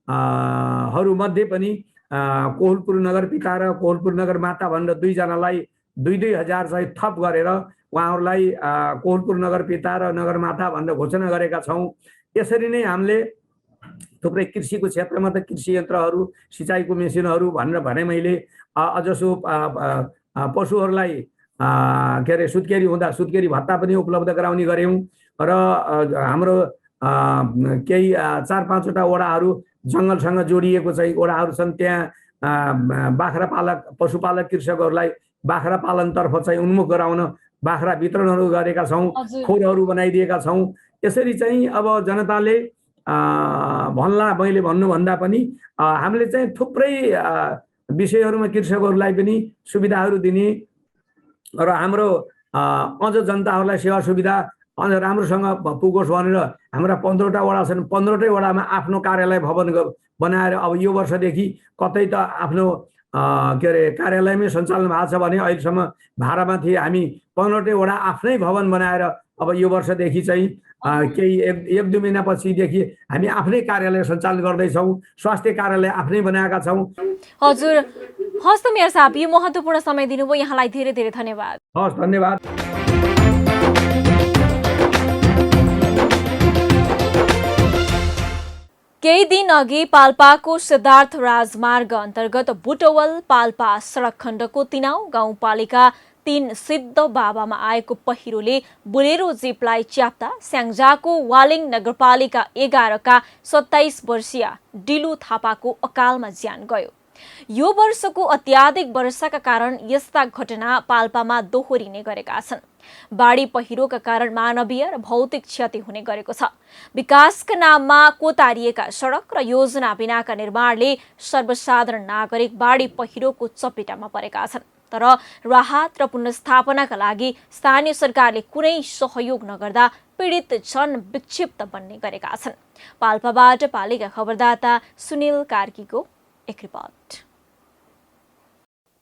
वृद्धहरूमध्ये पनि कोहलपुर नगरपिता र कोहलपुर नगरमाता भनेर 2 जनालाई 2,000 चाहिँ थप गरेर उहाँहरूलाई कोहलपुर नगरपिता र नगरमाता भनेर घोषणा गरेका छौँ। यसरी नै हामीले थुप्रै कृषिको क्षेत्रमा त कृषि यन्त्रहरू, सिँचाइको मेसिनहरू भनेर भने मैले अजसो पशुहरूलाई सुत्केरी हुँदा सुत्केरी भत्ता पनि उपलब्ध गराउने गऱ्यौँ र हाम्रो केही 4-5वटा वडाहरू जङ्गलसँग जोडिएको चाहिँ वडाहरू छन्। त्यहाँ बाख्रा पालक, पशुपालक कृषकहरूलाई बाख्रा पालनतर्फ चाहिँ उन्मुख गराउन बाख्रा वितरणहरू गरेका छौँ, खोरहरू बनाइदिएका छौँ। यसरी चाहिँ अब जनताले भन्ला, मैले भन्नुभन्दा पनि हामीले चाहिँ थुप्रै विषयहरूमा कृषकहरूलाई पनि सुविधाहरू दिने र हाम्रो अझ जनताहरूलाई सेवा सुविधा अझ राम्रोसँग पुगोस् भनेर हाम्रा 15वटा वडा छन्। 15वटै वडामा आफ्नो कार्यालय भवन बनाएर अब यो वर्षदेखि कतै त आफ्नो कार्यालयमै सञ्चालन भएको छ भने अहिलेसम्म भाडामा थिए। हामी 15वटै वडा आफ्नै भवन बनाएर अब यो वर्षदेखि चाहिँ केही 1-2 महिनापछिदेखि हामी आफ्नै कार्यालय सञ्चालन गर्दैछौँ। स्वास्थ्य कार्यालय आफ्नै बनाएका छौँ। हजुर, हस् त मेयर साहब, यो महत्त्वपूर्ण समय दिनुभयो, यहाँलाई धेरै धेरै धन्यवाद। हस्, धन्यवाद। केही दिन अघि पाल्पाको सिद्धार्थ राजमार्ग अन्तर्गत बुटवल पाल्पा सडक खण्डको तिनाउ गाउँपालिका 3 सिद्ध बाबामा आएको पहिरोले बोलेरो जीपलाई च्याप्दा स्याङ्जाको वालिङ नगरपालिका 11 का 27 वर्षीय डिलु थापाको अकालमा ज्यान गयो। यो वर्षको अत्याधिक वर्षाका कारण यस्ता घटना पाल्पामा दोहोरिने गरेका छन्। बाढी पहिरोका कारण मानवीय र भौतिक क्षति हुने गरेको छ। विकासका नाममा कोतारिएका सडक र योजना बिनाका निर्माणले सर्वसाधारण नागरिक बाढी पहिरोको चपेटामा परेका छन्। तर राहत र पुनर्स्थापनाका लागि स्थानीय सरकारले कुनै सहयोग नगर्दा पीडित झन विक्षिप्त बन्ने गरेका छन्। पाल्पाबाट पालिका खबरदाता सुनिल कार्कीको एक रिपोर्ट।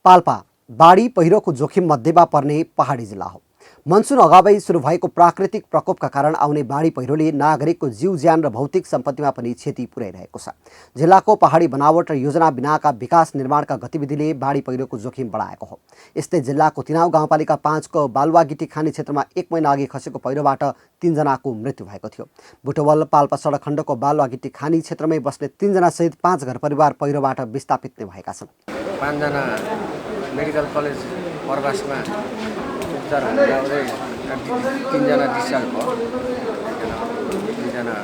पाल्पा बाढी पहिरोको जोखिम मध्येमा पर्ने पहाडी जिल्ला हो। मनसुन अगावै सुरु भएको प्राकृतिक प्रकोपका कारण आउने बाढी पहिरोले नागरिकको जीव ज्यान र भौतिक सम्पत्तिमा पनि क्षति पुर्याइरहेको छ। जिल्लाको पहाडी बनावट र योजना बिनाका विकास निर्माणका गतिविधिले बाढी पहिरोको जोखिम बढाएको हो। यस्तै जिल्लाको तिनाउ गाउँपालिका 5 को बालुवागिटी खानी क्षेत्रमा 1 महिना अघि खसेको पहिरोबाट 3 जनाको मृत्यु भएको थियो। बुटवल पाल्पा सडक खण्डको बालुवागिटी खानी क्षेत्रमै बस्ने 3 जना सहित 5 घर परिवार पहिरोबाट विस्थापित नै भएका छन्। 5 जना मेडिकल कलेज प्रवासमा उपचार हुँदै आउँदै 3 जना डिस्चार्ज भयो। 3 जना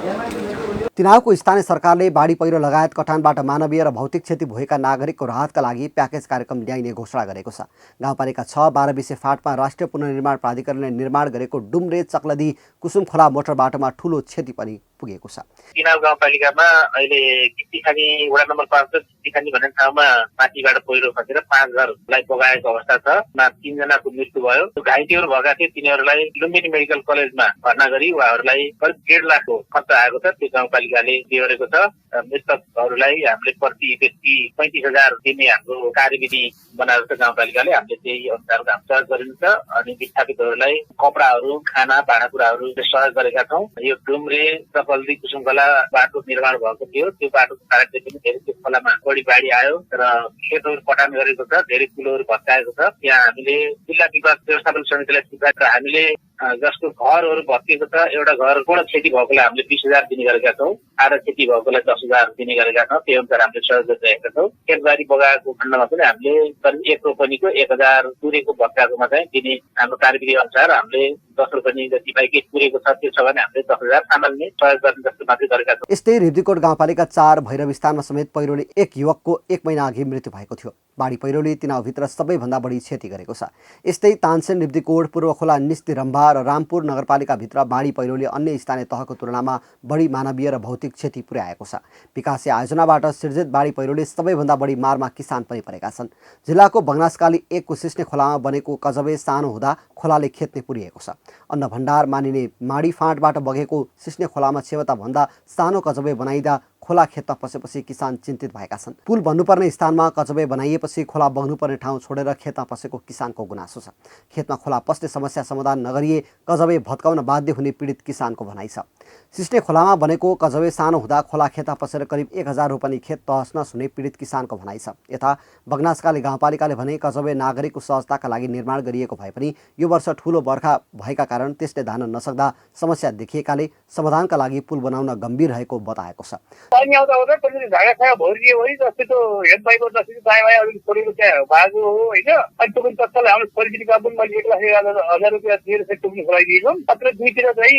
तिनाउको स्थानीय सरकारले बाढी पहिरो लगायत कटानबाट मानवीय र भौतिक क्षति भएका नागरिकको राहतका लागि प्याकेज कार्यक्रम ल्याइने घोषणा गरेको छ। गाउँपालिका 6 12 फाँटमा राष्ट्रिय पुनर्निर्माण प्राधिकरणले निर्माण गरेको डुम्रे चक्लदी कुसुम खोला मोटर बाटोमा ठूलो क्षति पनि पुगेको छ। तिनाउ गाउँपालिकामा अहिले गिट्टीखानी वडा नम्बर 5 र गिट्टीखानी भन्ने ठाउँमा माथिबाट पहिरो खसेर 5 घरलाई बगाएको अवस्था छ। 3 जनाको मृत्यु भयो। घाइतेहरू भएका थिए, तिनीहरूलाई लुम्बिनी मेडिकल कलेजमा भर्ना गरी उहाँहरूलाई करिब 1.5 लाखको खर्च आएको छ। त्यो गाउँपालिकाले बेहोरेको छ। मृतकहरूलाई हामीले प्रति व्यक्ति 35,000 दिने हाम्रो कार्यविधि बनाएको छ गाउँपालिकाले। हामीले त्यही अनुसारको काम सहयोग गरिन्छ। अनि विस्थापितहरूलाई कपडाहरू, खाना, भाँडाकुँडाहरू सहयोग गरेका छौँ। यो डुम्रे चकल्दी कुसुमखोला बाटो निर्माण भएको थियो। त्यो बाटोको कारणले पनि धेरै त्यो खोलामा बढी बाढी आयो र खेतहरू पटान गरेको छ। धेरै कुलोहरू भत्काएको छ। यहाँ हामीले जिल्ला विकास व्यवस्थापन समितिलाई सिफारिस र हामीले जसको घरहरू भत्किएको छ, एउटा घर पूर्ण क्षति भएकोलाई हामीले 20,000 दिने गरेका छौँ। आधा क्षति भएकोलाई 10,000 दिने गरेका छौँ। त्यो अनुसार हामीले सहयोग गरिरहेका छौँ। खेतबारी बगाएको खण्डमा पनि हामीले करिब 1 रोपनीको 1,000 पुरेको भत्काएकोमा चाहिँ दिने हाम्रो कार्यविधि अनुसार हामीले 10 रोपनी जति बाइक पुरेको छ। त्यो छ भने हामीले 10,000 सामान्य सहयोग गर्ने जस्तो मात्रै गरेका छौँ। यस्तै रिब्दीकोट गाउँपालिका 4 भैरवस्थानमा समेत पहिरोले 1 युवकको 1 महिना अघि मृत्यु भएको थियो। बाढी पहिरोले तिनाउभित्र सबैभन्दा बढी क्षति गरेको छ। यस्तै तानसेन रिब्दीकोट पूर्वखोला निस्ती रम्भा र रामपुर नगरपालिकाभित्र बाढी पहिरोले अन्य स्थानीय तहको तुलनामा बढी मानवीय र भौतिक क्षति पुर्याएको छ। विकासीय आयोजनाबाट सिर्जित बाढी पहिरोले सबैभन्दा बढी मारमा किसान पनि परेका छन्। जिल्लाको बगनासकाली 1 को सिस्ने खोलामा बनेको कजबे सानो हुँदा खोलाले खेत्ने पुरिएको छ। अन्न भण्डार मानिने माडी फाँटबाट बगेको सिस्ने खोलामा छेउता भन्दा सानो कजबे बनाइदा खोला खेतमा पसेपछि किसान चिन्तित भएका छन्। पुल बन्नुपर्ने स्थानमा कजबे बनाइएपछि खोला बग्नुपर्ने ठाउँ छोडेर खेतमा पसेको किसानको गुनासो छ। खेतमा खोला पस्ने समस्या समाधान नगरिए कजबे भत्काउन बाध्य हुने पीडित किसानको भनाइ छ। सिस्ने खोलामा बनेको कजबे सानो हुँदा खोला खेतमा पसेर करिब 1,000 रोपनी खेत तहस नहस हुने पीडित किसानको भनाइ छ। यता बगनासकाली गाउँपालिकाले भने कजबे नागरिकको सहजताका लागि निर्माण गरिएको भए पनि यो वर्ष ठूलो बर्खा भएका कारण त्यसले धान्न नसक्दा समस्या देखिएकाले समाधानका लागि पुल बनाउन गम्भीर रहेको बताएको छ। पानी आउँदा आउँदा कहिले झाडा खायो भरियो है, जस्तै त्यो हेड पाइपको जस्तै दायाँ बायाँ अलिक छोडेको त्यहाँ बागो हो होइन। अनि त्यो पनि तत्काल हाम्रो परिस्थितिका पनि मैले 1,00,000 रुपियाँ दिएर चाहिँ टुक्नु खोलाइदिएको। मात्र दुईतिर चाहिँ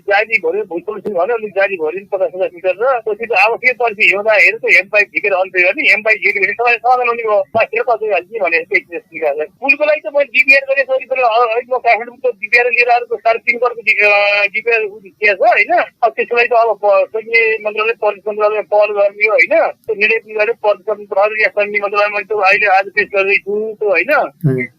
जाली भर्यो, भुइँसम्म भन्यो, अलिक जाली भर्यो 50-50 मिटर र त्यो आवश्यक परिस्थिति हिउँदा हेरेर त्यो हेड पाइप झिकेर अल्छ्यो भने हेड पाइप झिक्यो भने समाधान हुने भयो। बाँचेर कतै हाल्ने भने पुलको लागि त मैले डिपिआर गरेको अहिले म काठमाडौँको डिपिआर लिएर आएको 3.5 करोडको डिपिआर दिएको छ होइन। अब त्यसको लागि त अब सैन्य मन्त्रालय मन्त्रालयमा पहल गर्ने हो होइन। त्यो निर्णय गरेर प्रशासन प्रहरी या सैन्य मन्त्रालयमा त्यो अहिले आज पेश गर्दैछु त्यो होइन।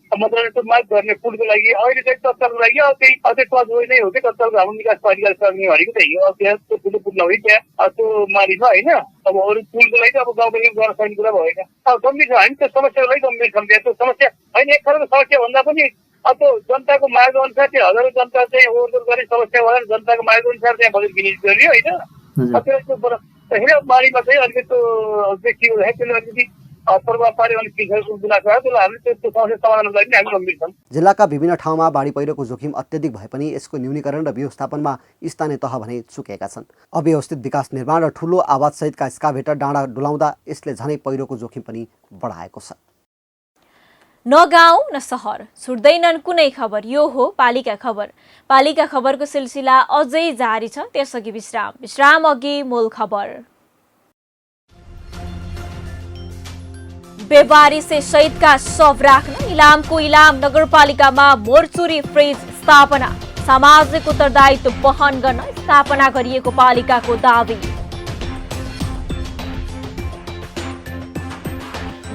मन्त्रालय त माग गर्ने पुलको लागि अहिले चाहिँ तत्कालको लागि अब त्यही टच नै हो कि तत्कालको हाम्रो निकास प्राधिकार गर्ने भनेको त्यही हो। अब त्यहाँ त्यो ठुलो पुल नभई त्यहाँ त्यो मारिमा होइन। अब अरू पुलको लागि त अब गाउँपालिका गर्न सक्ने कुरा भएन। अब गम्भीर छ, हामी त्यो समस्याको लागि गम्भीर छौँ। त्यो समस्या होइन, एक खालको समस्या भन्दा पनि अब त्यो जनताको माग अनुसार त्यो हजारौँ जनता चाहिँ ओहोरदोहोर गर्ने समस्या भएर जनताको माग अनुसार त्यहाँ बजेट विनियोजित गरियो होइन। त्यो बाढीमा चाहिँ अलिकति त्यो व्यक्तिको त्यसले अलिकति प्रभाव पार्यो भने किसानको गुनासो आयो। त्यसलाई हामीले त्यो समस्या समाधानको लागि हामी गम्भीर छौँ। जिल्लाका विभिन्न ठाउँमा बाढी पहिरोको जोखिम अत्यधिक भए पनि यसको न्यूनीकरण र व्यवस्थापनमा स्थानीय तह भने चुकेका छन्। अव्यवस्थित विकास निर्माण र ठूलो आवाजसहितका एक्सकाभेटर डाँडा डुलाउँदा यसले झनै पहिरोको जोखिम पनि बढाएको छ। न गाउँ न सहर छुट्दैनन् कुनै खबर। यो हो पालिका खबर। पालिका खबरको सिलसिला अझै जारी छ, त्यसअघि विश्राम अघि मूल खबर। बेबारी से शहीदका शव राख्न इलामको इलाम नगरपालिकामा मोर्चुरी फ्रिज स्थापना। सामाजिक उत्तरदायित्व वहन गर्न स्थापना गरिएको पालिकाको दावी।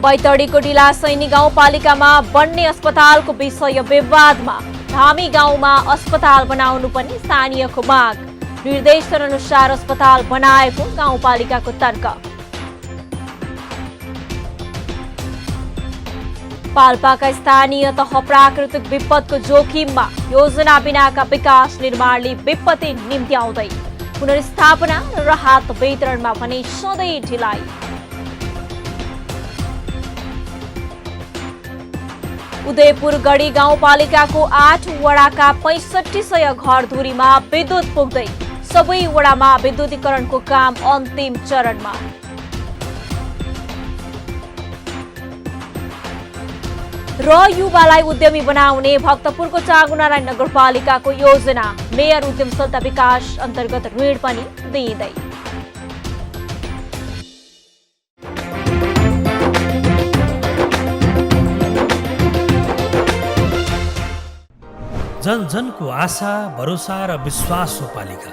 बैतडीको डिलासैनी गाउँपालिकामा बन्ने अस्पतालको विषय विवादमा धामी गाउँमा अस्पताल बनाउनु पनि स्थानीयको माग। निर्देशन अनुसार अस्पताल बनाएको गाउँपालिकाको तर्क। पाल्पाका स्थानीय तह प्राकृतिक विपदको जोखिममा योजना बिनाका विकास निर्माणले विपत्ति निम्त्याउँदै पुनर्स्थापना र राहत वितरणमा भने सधैँ ढिलाइ। उदयपुर गढी गाउँपालिकाको 8 वडाका 6500 घरधुरीमा विद्युत पुग्दै सबै वडामा विद्युतीकरणको काम अन्तिम चरणमा। र युवालाई उद्यमी बनाउने भक्तपुरको चाँगुनारायण नगरपालिकाको योजना मेयर उद्यमशीलता विकास अन्तर्गत ऋण पनि दिइँदै। जन जनको आशा भरोसा र विश्वास हो पालिका।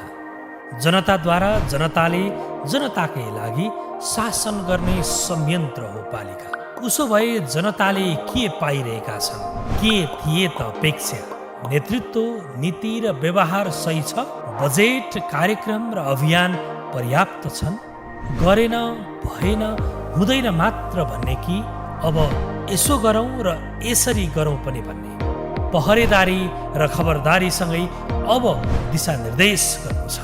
जनताद्वारा जनताले जनताकै लागि शासन गर्ने संयन्त्र हो पालिका। उसो भए जनताले के पाइरहेका छन्, के थिए त अपेक्षा? नेतृत्व, नीति र व्यवहार सही छ? बजेट, कार्यक्रम र अभियान पर्याप्त छन्? गरेन, भएन, हुँदैन मात्र भन्ने कि अब यसो गरौँ र यसरी गरौँ पनि भन्ने? पहरेदारी र खबरदारीसँगै अब दिशानिर्देश गर्नु छ।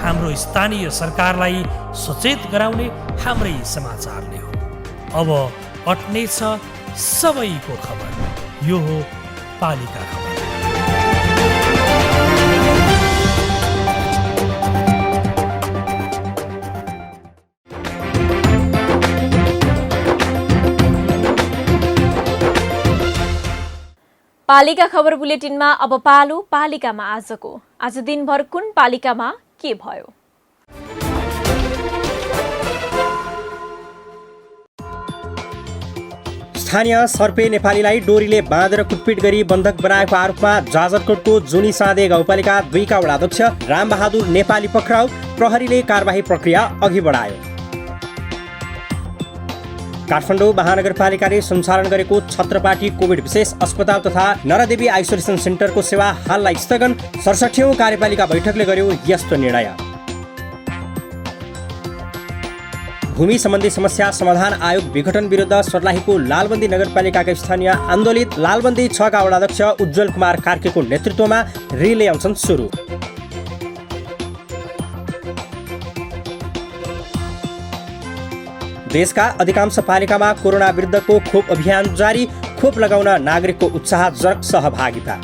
हाम्रो स्थानीय सरकारलाई सचेत गराउने हाम्रै समाचारले हो। अब अट्नेछ सबैको खबर। यो हो पालिका खबर। पालिका खबर बुलेटिनमा अब पालो पालिकामा आजको। आज दिनभर कुन पालिकामा के भयो? स्थानीय सर्पे नेपालीलाई डोरीले बाँधेर कुटपिट गरी बन्धक बनाएको आरोपमा जाजरकोटको जुनी साँधे गाउँपालिका 2 का वडाध्यक्ष रामबहादुर नेपाली पक्राउ। प्रहरीले कारबाही प्रक्रिया अघि बढायो। काठमाडौँ महानगरपालिकाले सञ्चालन गरेको छत्रपाटी कोभिड विशेष अस्पताल तथा नरदेवी आइसोलेसन सेन्टरको सेवा हाललाई स्थगन। 67औं कार्यपालिका बैठकले गर्यो यस्तो निर्णय। भूमि सम्बन्धी समस्या समाधान आयोग विघटन विरुद्ध सर्लाहीको लालबन्दी नगरपालिकाका स्थानीय आन्दोलित लालबन्दी 6 का वडाध्यक्ष उज्जवल कुमार कार्कीको नेतृत्वमा रिले अनसन सुरु। देशका अधिकांश पालिकामा कोरोना विरुद्धको खोप अभियान जारी। खोप लगाउन नागरिकको उत्साहजनक सहभागिता।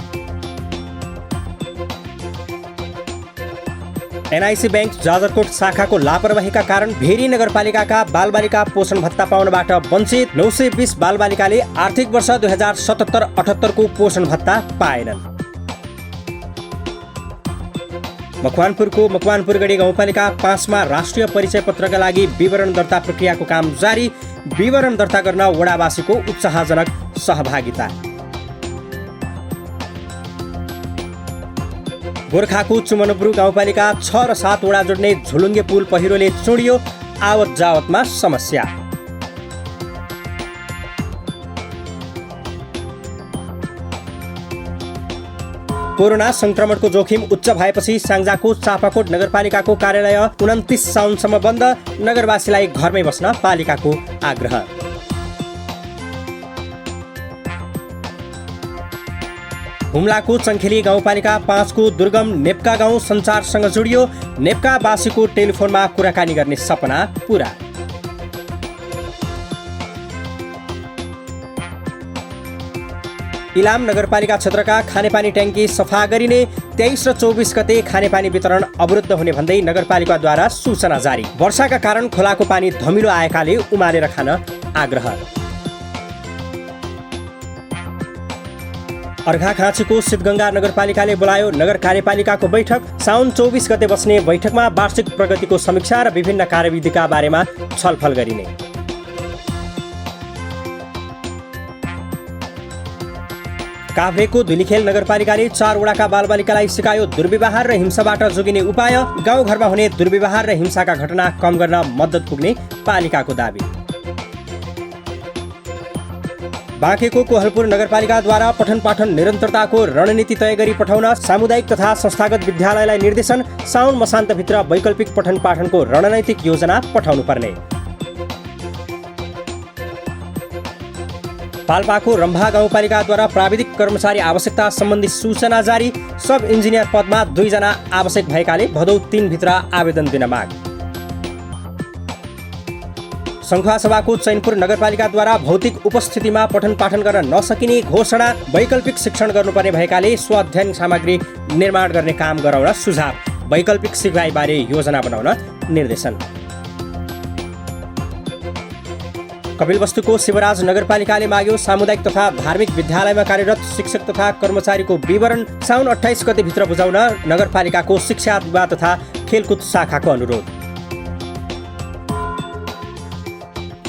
एनआइसी बैंक जाजरकोट शाखाको लापरवाहीका कारण भेरी नगरपालिकाका बालबालिका पोषण भत्ता पाउनबाट वञ्चित। 920 बालबालिकाले आर्थिक वर्ष 2077-78 को पोषण भत्ता पाएनन्। मकवानपुरको मकवानपुरगढी गाउँपालिका 5 मा राष्ट्रिय परिचय पत्रका लागि विवरण दर्ता प्रक्रियाको काम जारी। विवरण दर्ता गर्न वडावासीको उत्साहजनक सहभागिता। गोर्खाको चुमनपुर गाउँपालिका 6 र 7 वडा जोड्ने झुलुङ्गे पुल पहिरोले चुडियो। आवत जावतमा समस्या। कोरोना संक्रमणको जोखिम उच्च भएपछि स्याङ्जाको चापाकोट नगरपालिकाको कार्यालय 29 साउनसम्म बन्द। नगरवासीलाई घरमै बस्न पालिकाको आग्रह। हुम्लाको चङ्खेली गाउँपालिका 5 को दुर्गम नेप्का गाउँ सञ्चारसँग जोडियो। नेप्कावासीको टेलिफोनमा कुराकानी गर्ने सपना पूरा। इलाम नगरपालिका क्षेत्रका खानेपानी ट्याङ्की सफा गरिने। 23 र 24 गते खानेपानी वितरण अवरुद्ध हुने भन्दै नगरपालिकाद्वारा सूचना जारी। वर्षाका कारण खोलाको पानी धमिलो आएकाले उमालेर खान आग्रह। अर्घाखाँचीको सिद्धगङ्गा नगरपालिकाले बोलायो नगर कार्यपालिकाको बैठक। साउन 24 गते बस्ने बैठकमा वार्षिक प्रगतिको समीक्षा र विभिन्न कार्यविधिका बारेमा छलफल गरिने। काभ्रेको धुलीखेल नगरपालिकाले 4 वडाका बालबालिकालाई सिकायो दुर्व्यवहार र हिंसाबाट जोगिने उपाय। गाउँघरमा हुने दुर्व्यवहार र हिंसाका घटना कम गर्न मद्दत पुग्ने पालिकाको दाबी। बाँकेको कोहलपुर नगरपालिकाद्वारा पठन पाठन निरन्तरताको रणनीति तय गरी पठाउन सामुदायिक तथा संस्थागत विद्यालयलाई निर्देशन। साउन मसान्तभित्र वैकल्पिक पठन पाठनको रणनैतिक योजना पठाउनु पर्ने। पाल्पाको रम्भा गाउँपालिकाद्वारा प्राविधिक कर्मचारी आवश्यकता सम्बन्धी सूचना जारी। सब इन्जिनियर पदमा 2 जना आवश्यक भएकाले भदौ 3 भित्र आवेदन दिन माग। सङ्खुवासभाको चैनपुर नगरपालिकाद्वारा भौतिक उपस्थितिमा पठन पाठन गर्न नसकिने घोषणा। वैकल्पिक शिक्षण गर्नुपर्ने भएकाले स्व-अध्ययन सामग्री निर्माण गर्ने काम गराउन सुझाव। वैकल्पिक सिकाइबारे योजना बनाउन निर्देशन। कपिलवस्तुको शिवराज नगरपालिकाले माग्यो सामुदायिक तथा धार्मिक विद्यालयमा कार्यरत शिक्षक तथा कर्मचारीको विवरण। साउन 28 गतेभित्र बुझाउन नगरपालिकाको शिक्षा विभाग तथा खेलकुद शाखाको अनुरोध।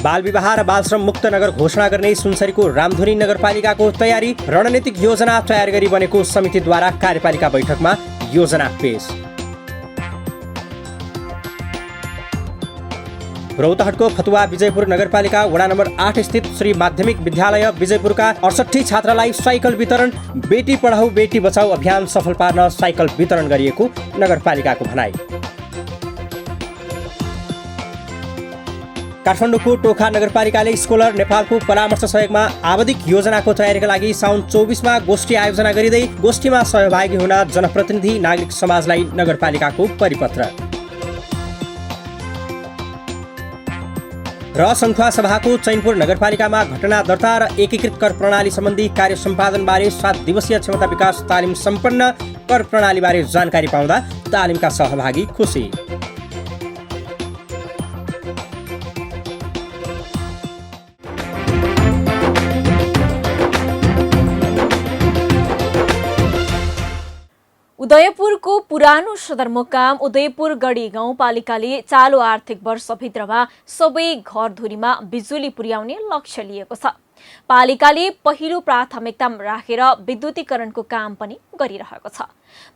बाल विवाह र बालश्रम मुक्त नगर घोषणा गर्ने सुनसरीको रामधुनी नगरपालिकाको तयारी। रणनीतिक योजना तयार गरी बनेको समितिद्वारा कार्यपालिका बैठकमा योजना पेश। रौतहटको फतुवा विजयपुर नगरपालिका वडा नम्बर 8 स्थित श्री माध्यमिक विद्यालय विजयपुरका 68 छात्रालाई साइकल वितरण। बेटी पढाऊ बेटी बचाऊ अभियान सफल पार्न साइकल वितरण गरिएको नगरपालिकाको भनाई। काठमाडौँको टोखा नगरपालिकाले स्कोलर नेपालको परामर्श सहयोगमा आवधिक योजनाको तयारीका लागि साउन 24 गोष्ठी आयोजना गरिँदै गोष्ठीमा सहभागी हुन जनप्रतिनिधि नागरिक समाजलाई नगरपालिकाको परिपत्र। र सङ्खुवा सभाको चैनपुर नगरपालिकामा घटना दर्ता र एकीकृत कर प्रणाली सम्बन्धी कार्य सम्पादनबारे 7 दिवसीय क्षमता विकास तालिम सम्पन्न। कर प्रणालीबारे जानकारी पाउँदा तालिमका सहभागी खुसी। उदयपुरको पुरानो सदरमुकाम उदयपुर गढी गाउँपालिकाले चालु आर्थिक वर्षभित्रमा सबै घरधुरीमा बिजुली पुर्याउने लक्ष्य लिएको छ। पालिकाले पहिलो प्राथमिकतामा राखेर विद्युतीकरणको काम पनि गरिरहेको छ।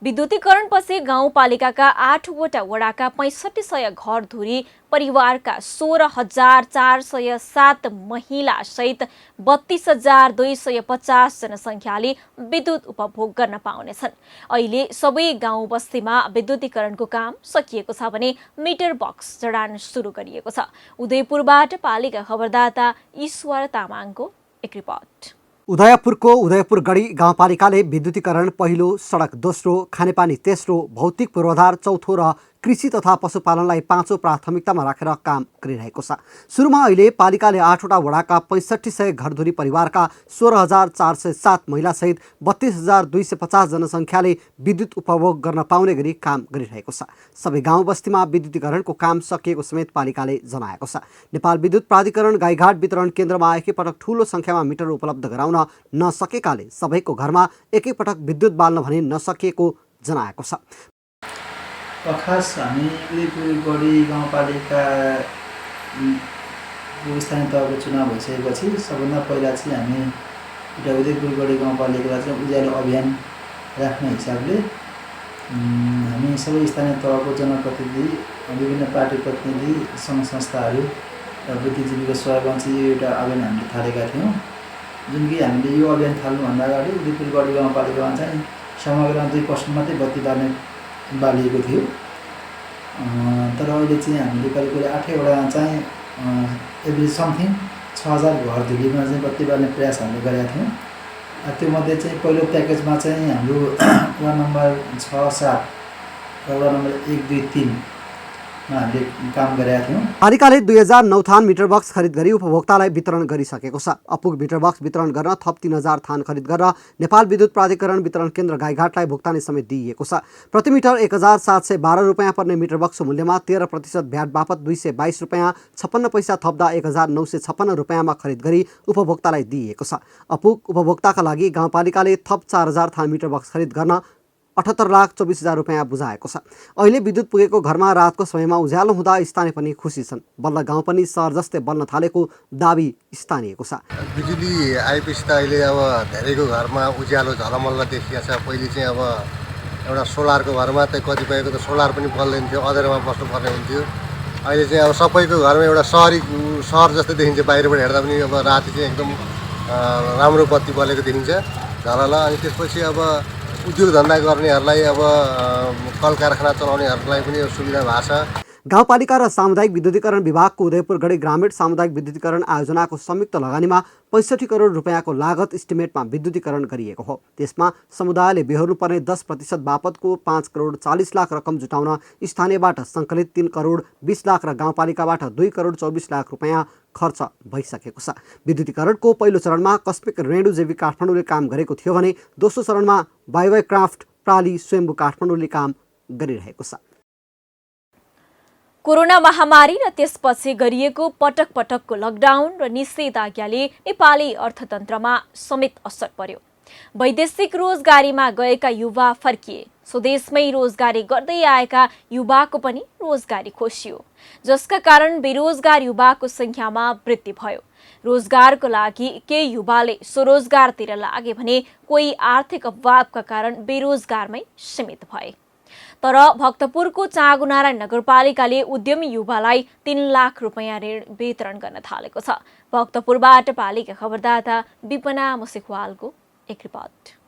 विद्युतीकरणपछि गाउँपालिकाका 8वटा वडाका 6500 घरधुरी परिवारका 16,407 महिला सहित 32,250 जनसङ्ख्याले विद्युत उपभोग गर्न पाउनेछन्। अहिले सबै गाउँ बस्तीमा विद्युतीकरणको काम सकिएको छ भने मिटर बक्स जडान सुरु गरिएको छ। उदयपुरबाट पालिका खबरदाता ईश्वर तामाङको एक रिपोर्ट। उदयपुरको उदयपुर गढी गाउँपालिकाले विद्युतीकरण पहिलो, सडक दोस्रो, खानेपानी तेस्रो, भौतिक पूर्वाधार चौथो र कृषि तथा पशुपालनलाई 5औं प्राथमिकतामा राखेर काम गरिरहेको छ। सुरुमा अहिले पालिकाले 8वटा वडाका 6500 घरधुरी परिवारका 16,407 महिलासहित 32,250 जनसङ्ख्याले विद्युत उपभोग गर्न पाउने गरी काम गरिरहेको छ। सबै गाउँ बस्तीमा विद्युतीकरणको काम सकिएको समेत पालिकाले जनाएको छ। नेपाल विद्युत प्राधिकरण गाईघाट वितरण केन्द्रमा एकैपटक ठूलो सङ्ख्यामा मिटर उपलब्ध गराउन नसकेकाले सबैको घरमा एकैपटक विद्युत बाल्न भने नसकिएको जनाएको छ। खास हामी उदयपुर गढी गाउँपालिका स्थानीय तहको चुनाव भइसकेपछि सबभन्दा पहिला चाहिँ हामी एउटा उदयपुर गढी गाउँपालिकालाई चाहिँ उज्यालो अभियान राख्ने हिसाबले हामी सबै स्थानीय तहको जनप्रतिनिधि, विभिन्न पार्टी प्रतिनिधि, सङ्घ संस्थाहरू र बुद्धिजीवीको सहयोगमा चाहिँ यो एउटा अभियान हामीले थालेका थियौँ। जुन कि हामीले यो अभियान थाल्नुभन्दा अगाडि उदयपुर गढी गाउँपालिकामा चाहिँ समग्रमा 2% मात्रै बत्ती बालिएको थियो। तर अहिले चाहिँ हामीले करिब 8 वडामा चाहिँ एभरेज समथिङ 6,000 घरधुरीमा चाहिँ बत्ती बाल्ने प्रयास हामीले गरेका थियौँ। त्योमध्ये चाहिँ पहिलो प्याकेजमा चाहिँ हाम्रो वडा नम्बर 6, 7 र वडा नम्बर 1, 2, 3 हामीले काम गरेका थियौँ। पालिकाले 2009 थान मिटर बक्स खरिद गरी उपभोक्तालाई वितरण गरिसकेको छ। अपुग मिटर बक्स वितरण गर्न थप 3000 थान खरिद गरेर नेपाल विद्युत प्राधिकरण वितरण केन्द्र गाईघाटलाई भुक्तानी समेत दिइएको छ। प्रति मिटर 1,712 रुपियाँ पर्ने मिटर बक्सको मूल्यमा 13% भ्याट बापत 222 रुपियाँ 56 पैसा थप्दा 1,956 रुपियाँमा खरिद गरी उपभोक्तालाई दिइएको छ। अपुग उपभोक्ताका लागि गाउँपालिकाले थप 4000 थान मिटर बक्स खरिद गर्न 78,24,000 रुपियाँ बुझाएको छ। अहिले विद्युत पुगेको घरमा रातको समयमा उज्यालो हुँदा स्थानीय पनि खुसी छन्। बल्ल गाउँ पनि सहर जस्तै बल्न थालेको दाबी स्थानीयको छ। बिजुली आएपछि त अहिले अब धेरैको घरमा उज्यालो झलमल्ल देखिएको छ। पहिले चाहिँ अब एउटा सोलरको घरमा त कतिपयको त सोलर पनि बल्दैन थियो, अँध्यारोमा बस्नुपर्ने हुन्थ्यो। अहिले चाहिँ अब सबैको घरमा एउटा सहर जस्तै देखिन्छ। बाहिरबाट हेर्दा पनि अब राति चाहिँ एकदम राम्रो बत्ती बलेको देखिन्छ झलल। अनि त्यसपछि अब उद्योग धन्दा गर्नेहरूलाई अब कल कारखाना चलाउनेहरूलाई पनि सुविधा भएको छ। गाउँपालिका र सामुदायिक विद्युतीकरण विभागको उदयपुरगढी ग्रामीण सामुदायिक विद्युतीकरण आयोजनाको संयुक्त लगानीमा 65 करोड रुपियाँको लागत इस्टिमेटमा विद्युतीकरण गरिएको हो। त्यसमा समुदायले बेहोर्नुपर्ने 10% बापतको 5 करोड 40 लाख रकम जुटाउन स्थानीयबाट सङ्कलित 3 करोड 20 लाख र गाउँपालिकाबाट 2 करोड 24 लाख रुपियाँ खर्च भइसकेको छ। विद्युतीकरणको पहिलो चरणमा कस्मिक रेणु जेवी काठमाडौँले काम गरेको थियो भने दोस्रो चरणमा बायोवाई क्राफ्ट प्राली स्वयम्भू काठमाडौँले काम गरिरहेको छ। कोरोना महामारी र त्यसपछि गरिएको पटक पटकको लकडाउन र निषेधाज्ञाले नेपाली अर्थतन्त्रमा समेत असर पर्यो। वैदेशिक रोजगारीमा गएका युवा फर्किए, स्वदेशमै रोजगारी गर्दै आएका युवाको पनि रोजगारी खोसियो, जसका कारण बेरोजगार युवाको संख्यामा वृद्धि भयो। रोजगारको लागि केही युवाले स्वरोजगारतिर लागे भने कोही आर्थिक अभावका कारण बेरोजगारमै सीमित भए। तर भक्तपुरको चाँगुनारायण नगरपालिकाले उद्यमी युवालाई 3 लाख रुपियाँ ऋण वितरण गर्न थालेको छ। भक्तपुरबाट पालिका खबरदाता विपना मुसिकवालको एक रिपोर्ट।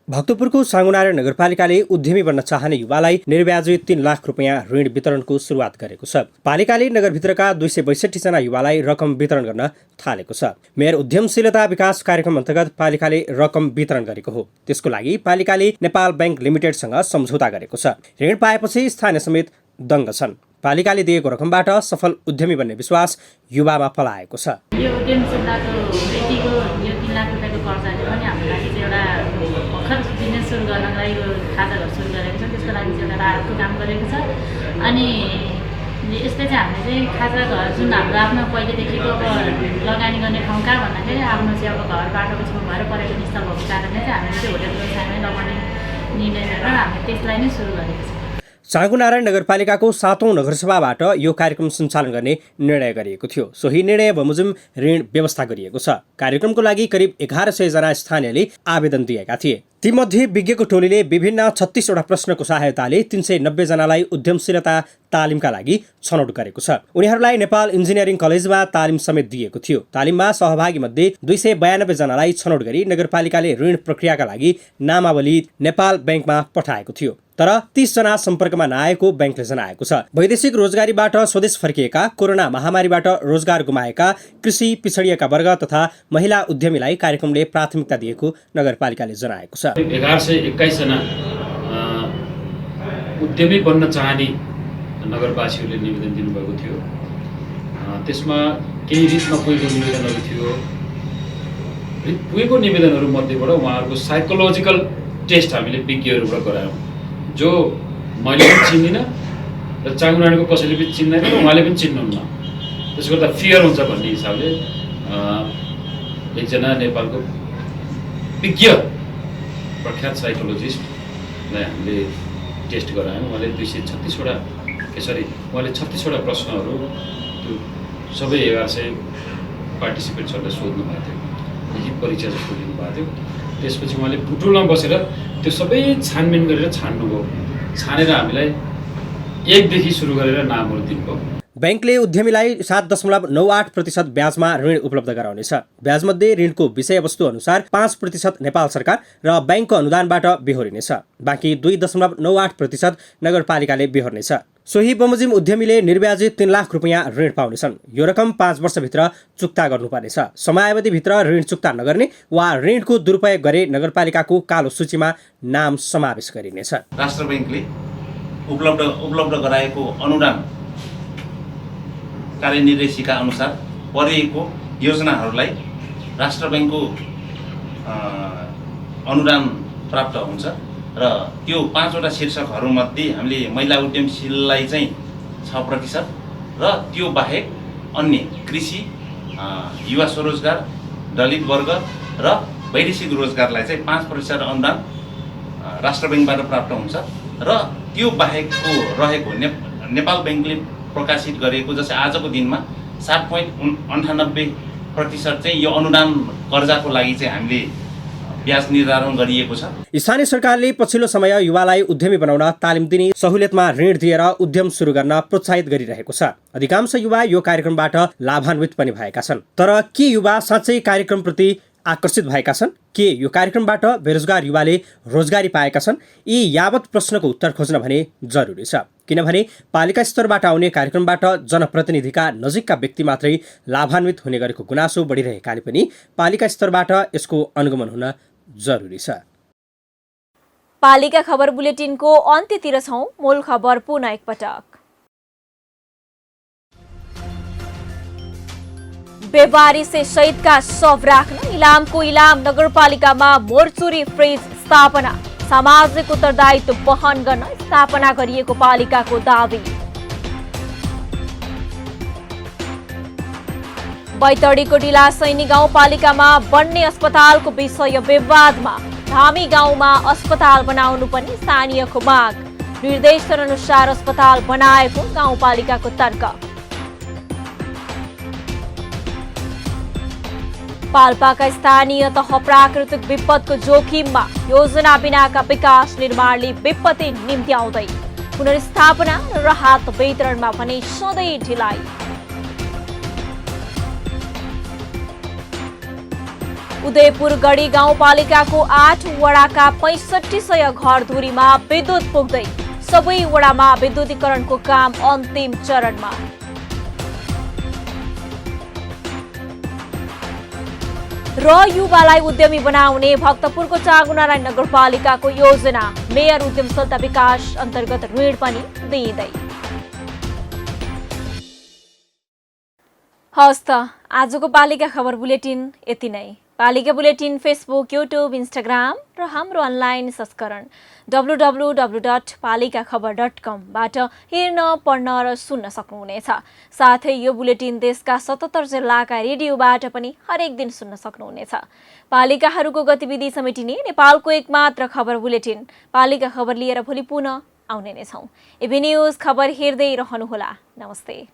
भक्तपुरको चाँगुनारायण नगरपालिकाले उद्यमी बन्न चाहने युवालाई निर्व्याजी 3 लाख रुपियाँ ऋण वितरणको सुरुवात गरेको छ। पालिकाले नगरभित्रका 262 जना युवालाई रकम वितरण गर्न थालेको छ। मेयर उद्यमशीलता विकास कार्यक्रम अन्तर्गत पालिकाले रकम वितरण गरेको हो। त्यसको लागि पालिकाले नेपाल बैंक लिमिटेडसँग सम्झौता गरेको छ। ऋण पाएपछि स्थानीय समेत दङ्ग छन्। पालिकाले दिएको रकमबाट सफल उद्यमी बन्ने विश्वास युवामा पलाएको छ। यो उद्यमशीलताको व्यक्तिको यो 3 लाख रुपियाँको कर्जाले पनि हाम्रो लागि चाहिँ एउटा भर्खर बिजनेस सुरु गर्नलाई यो खाजा घर सुरु गरेको छ। त्यसको लागि चाहिँ एउटा राहतको काम गरेको छ। अनि यस्तै चाहिँ हामीले चाहिँ खाजा घर जुन हाम्रो आफ्नो पहिलेदेखिको अब लगानी गर्ने ठाउँ कहाँ भन्दाखेरि आफ्नो चाहिँ अब घर बाटोको छेउ भएर पर्यटन स्थल भएको कारणले चाहिँ हामीले चाहिँ होटल व्यवसायमै लगाउने निर्णय गरेर हामीले त्यसलाई नै सुरु गरेको छ। चाँगुनारायण नगरपालिकाको 7औं नगरसभाबाट यो कार्यक्रम सञ्चालन गर्ने निर्णय गरिएको थियो। सोही निर्णय बमोजिम ऋण व्यवस्था गरिएको छ। कार्यक्रमको लागि करिब 1100 जना स्थानीयले आवेदन दिएका थिए। तीमध्ये विज्ञको टोलीले विभिन्न 36 वटा प्रश्नको सहायताले 390 जनालाई उद्यमशीलता तालिमका लागि छनौट गरेको छ। उनीहरूलाई नेपाल इन्जिनियरिङ कलेजमा तालिम समेत दिएको थियो। तालिममा सहभागी मध्ये 292 जनालाई छनौट गरी नगरपालिकाले ऋण प्रक्रियाका लागि नामावली नेपाल बैंकमा पठाएको थियो। तर 30 जना सम्पर्कमा नआएको बैंकले जनाएको छ। वैदेशिक रोजगारीबाट स्वदेश फर्किएका, कोरोना महामारीबाट रोजगार गुमाएका, कृषि पिछडिएका वर्ग तथा महिला उद्यमीलाई कार्यक्रमले प्राथमिकता दिएको नगरपालिकाले जनाएको छ। 1121 जना उद्यमी बन्न चाहने नगरवासीहरूले निवेदन दिनुभएको थियो। त्यसमा केही रिटमा पुगेको निवेदनहरू थियो। पुगेको निवेदनहरू मध्येबाट उहाँहरूको साइकोलोजिकल टेस्ट हामीले विज्ञहरूबाट गरायौँ, जो मैले पनि चिन्दिनँ र चाँगुनारायणको कसैले पनि चिन्दैन र उहाँले पनि चिन्नुहुन्न। त्यसो गर्दा फियर हुन्छ भन्ने हिसाबले एकजना नेपालको विज्ञ प्रख्यात साइकोलोजिस्टलाई हामीले टेस्ट गरायौँ। उहाँले 36 वटा प्रश्नहरू त्यो सबै 1100 पार्टिसिपेन्ट्सहरूलाई सोध्नु भएको थियो। लिखित परीक्षा जस्तो लिनुभएको थियो। त्यसपछि उहाँले बुटुलमा बसेर त्यो सबै छानबिन गरेर छान्नुभयो। छानेर हामीलाई 1 देखि सुरु गरेर नामहरू दिनुभयो। बैंकले उद्यमीलाई 7.98% ब्याजमा ऋण उपलब्ध गराउनेछ। ब्याजमध्ये ऋणको विषयवस्तु अनुसार 5% नेपाल सरकार र बैंकको अनुदानबाट बेहोरिनेछ। बाँकी 2.98% नगरपालिकाले बेहोर्नेछ। सोही बमोजिम उद्यमीले निर्व्याजी 3 लाख रुपियाँ ऋण पाउनेछन्। यो रकम 5 वर्षभित्र चुक्ता गर्नुपर्नेछ। समयावधिभित्र ऋण चुक्ता नगर्ने वा ऋणको दुरुपयोग गरे नगरपालिकाको कालो सूचीमा नाम समावेश गरिनेछ। राष्ट्र बैंकले उपलब्ध गराएको अनुदान कार्यनिर्देशिका अनुसार परिएको योजनाहरूलाई राष्ट्र बैंकको अनुदान प्राप्त हुन्छ र त्यो 5 वटा शीर्षकहरूमध्ये हामीले महिला उद्यमशीललाई चाहिँ 6% र त्यो बाहेक अन्य कृषि, युवा स्वरोजगार, दलित वर्ग र वैदेशिक रोजगारलाई चाहिँ 5% अनुदान राष्ट्र बैंकबाट प्राप्त हुन्छ र त्यो बाहेकको रहेको नेपाल बैंकले प्रकाशित गरेको जस्तै आजको दिनमा 7.98% चाहिँ यो अनुदान कर्जाको लागि चाहिँ हामीले ब्याज निर्धारण गरिएको छ। स्थानीय सरकारले पछिल्लो समय युवालाई उद्यमी बनाउन तालिम दिने, सहुलियतमा ऋण दिएर उद्यम सुरु गर्न प्रोत्साहित गरिरहेको छ। अधिकांश युवा यो कार्यक्रमबाट लाभान्वित पनि भएका छन्। तर के युवा साँच्चै कार्यक्रमप्रति आकर्षित भएका छन्? के यो कार्यक्रमबाट बेरोजगार युवाले रोजगारी पाएका छन्? यी यावत प्रश्नको उत्तर खोज्न भने जरुरी छ। किनभने पालिका स्तरबाट आउने कार्यक्रमबाट जनप्रतिनिधिका नजिकका व्यक्ति मात्रै लाभान्वित हुने गरेको गुनासो बढिरहेकाले पनि पालिका स्तरबाट यसको अनुगमन हुन जरुरी छ। पालिका खबर बुलेटिनको अन्त्यतिर छौं। मूल खबर पुनः एकपटक। बेबारी से शहीद का शव राख्न इलामको इलाम नगरपालिकामा मोर्चुरी फ्रिज स्थापना, सामाजिक उत्तरदायित्व वहन गर्न स्थापना गरिएको पालिकाको दावी। बैतडीको ढिलासैनी गाउँपालिकामा बन्ने अस्पतालको विषय विवादमा धामी गाउँमा अस्पताल बनाउनु पनि स्थानीयको माग, निर्देशन अनुसार अस्पताल बनाएको गाउँपालिकाको तर्क। पाल्पाका स्थानीय तह प्राकृतिक विपदको जोखिममा योजना बिनाका विकास निर्माणले विपत्ति निम्ति आउँदै पुनर्स्थापना र राहत वितरणमा भने सधैँ ढिलाइ। उदयपुर गढी गाउँपालिकाको 8 वडाका 6500 घरधुरीमा विद्युत पुग्दै सबै वडामा विद्युतीकरणको काम अन्तिम चरणमा। र युवालाई उद्यमी बनाउने भक्तपुरको चाँगुनारायण नगरपालिकाको योजना, मेयर उद्यमशीलता विकास अन्तर्गत ऋण पनि दिइँदै। हवस् त आजको पालिका खबर बुलेटिन यति नै। पालिका बुलेटिन फेसबुक, युट्युब, इन्स्टाग्राम र हाम्रो अनलाइन संस्करण www.palikaKhabar.com बाट हेर्न, पढ्न र सुन्न सक्नुहुनेछ। साथै यो बुलेटिन देशका 77 जिल्लाका रेडियोबाट पनि हरेक दिन सुन्न सक्नुहुनेछ। पालिकाहरूको गतिविधि समेटिने नेपालको एकमात्र खबर बुलेटिन पालिका खबर लिएर भोलि पुनः आउने नै छौं। एबी न्यूज खबर हेर्दै रहनुहोला। नमस्ते।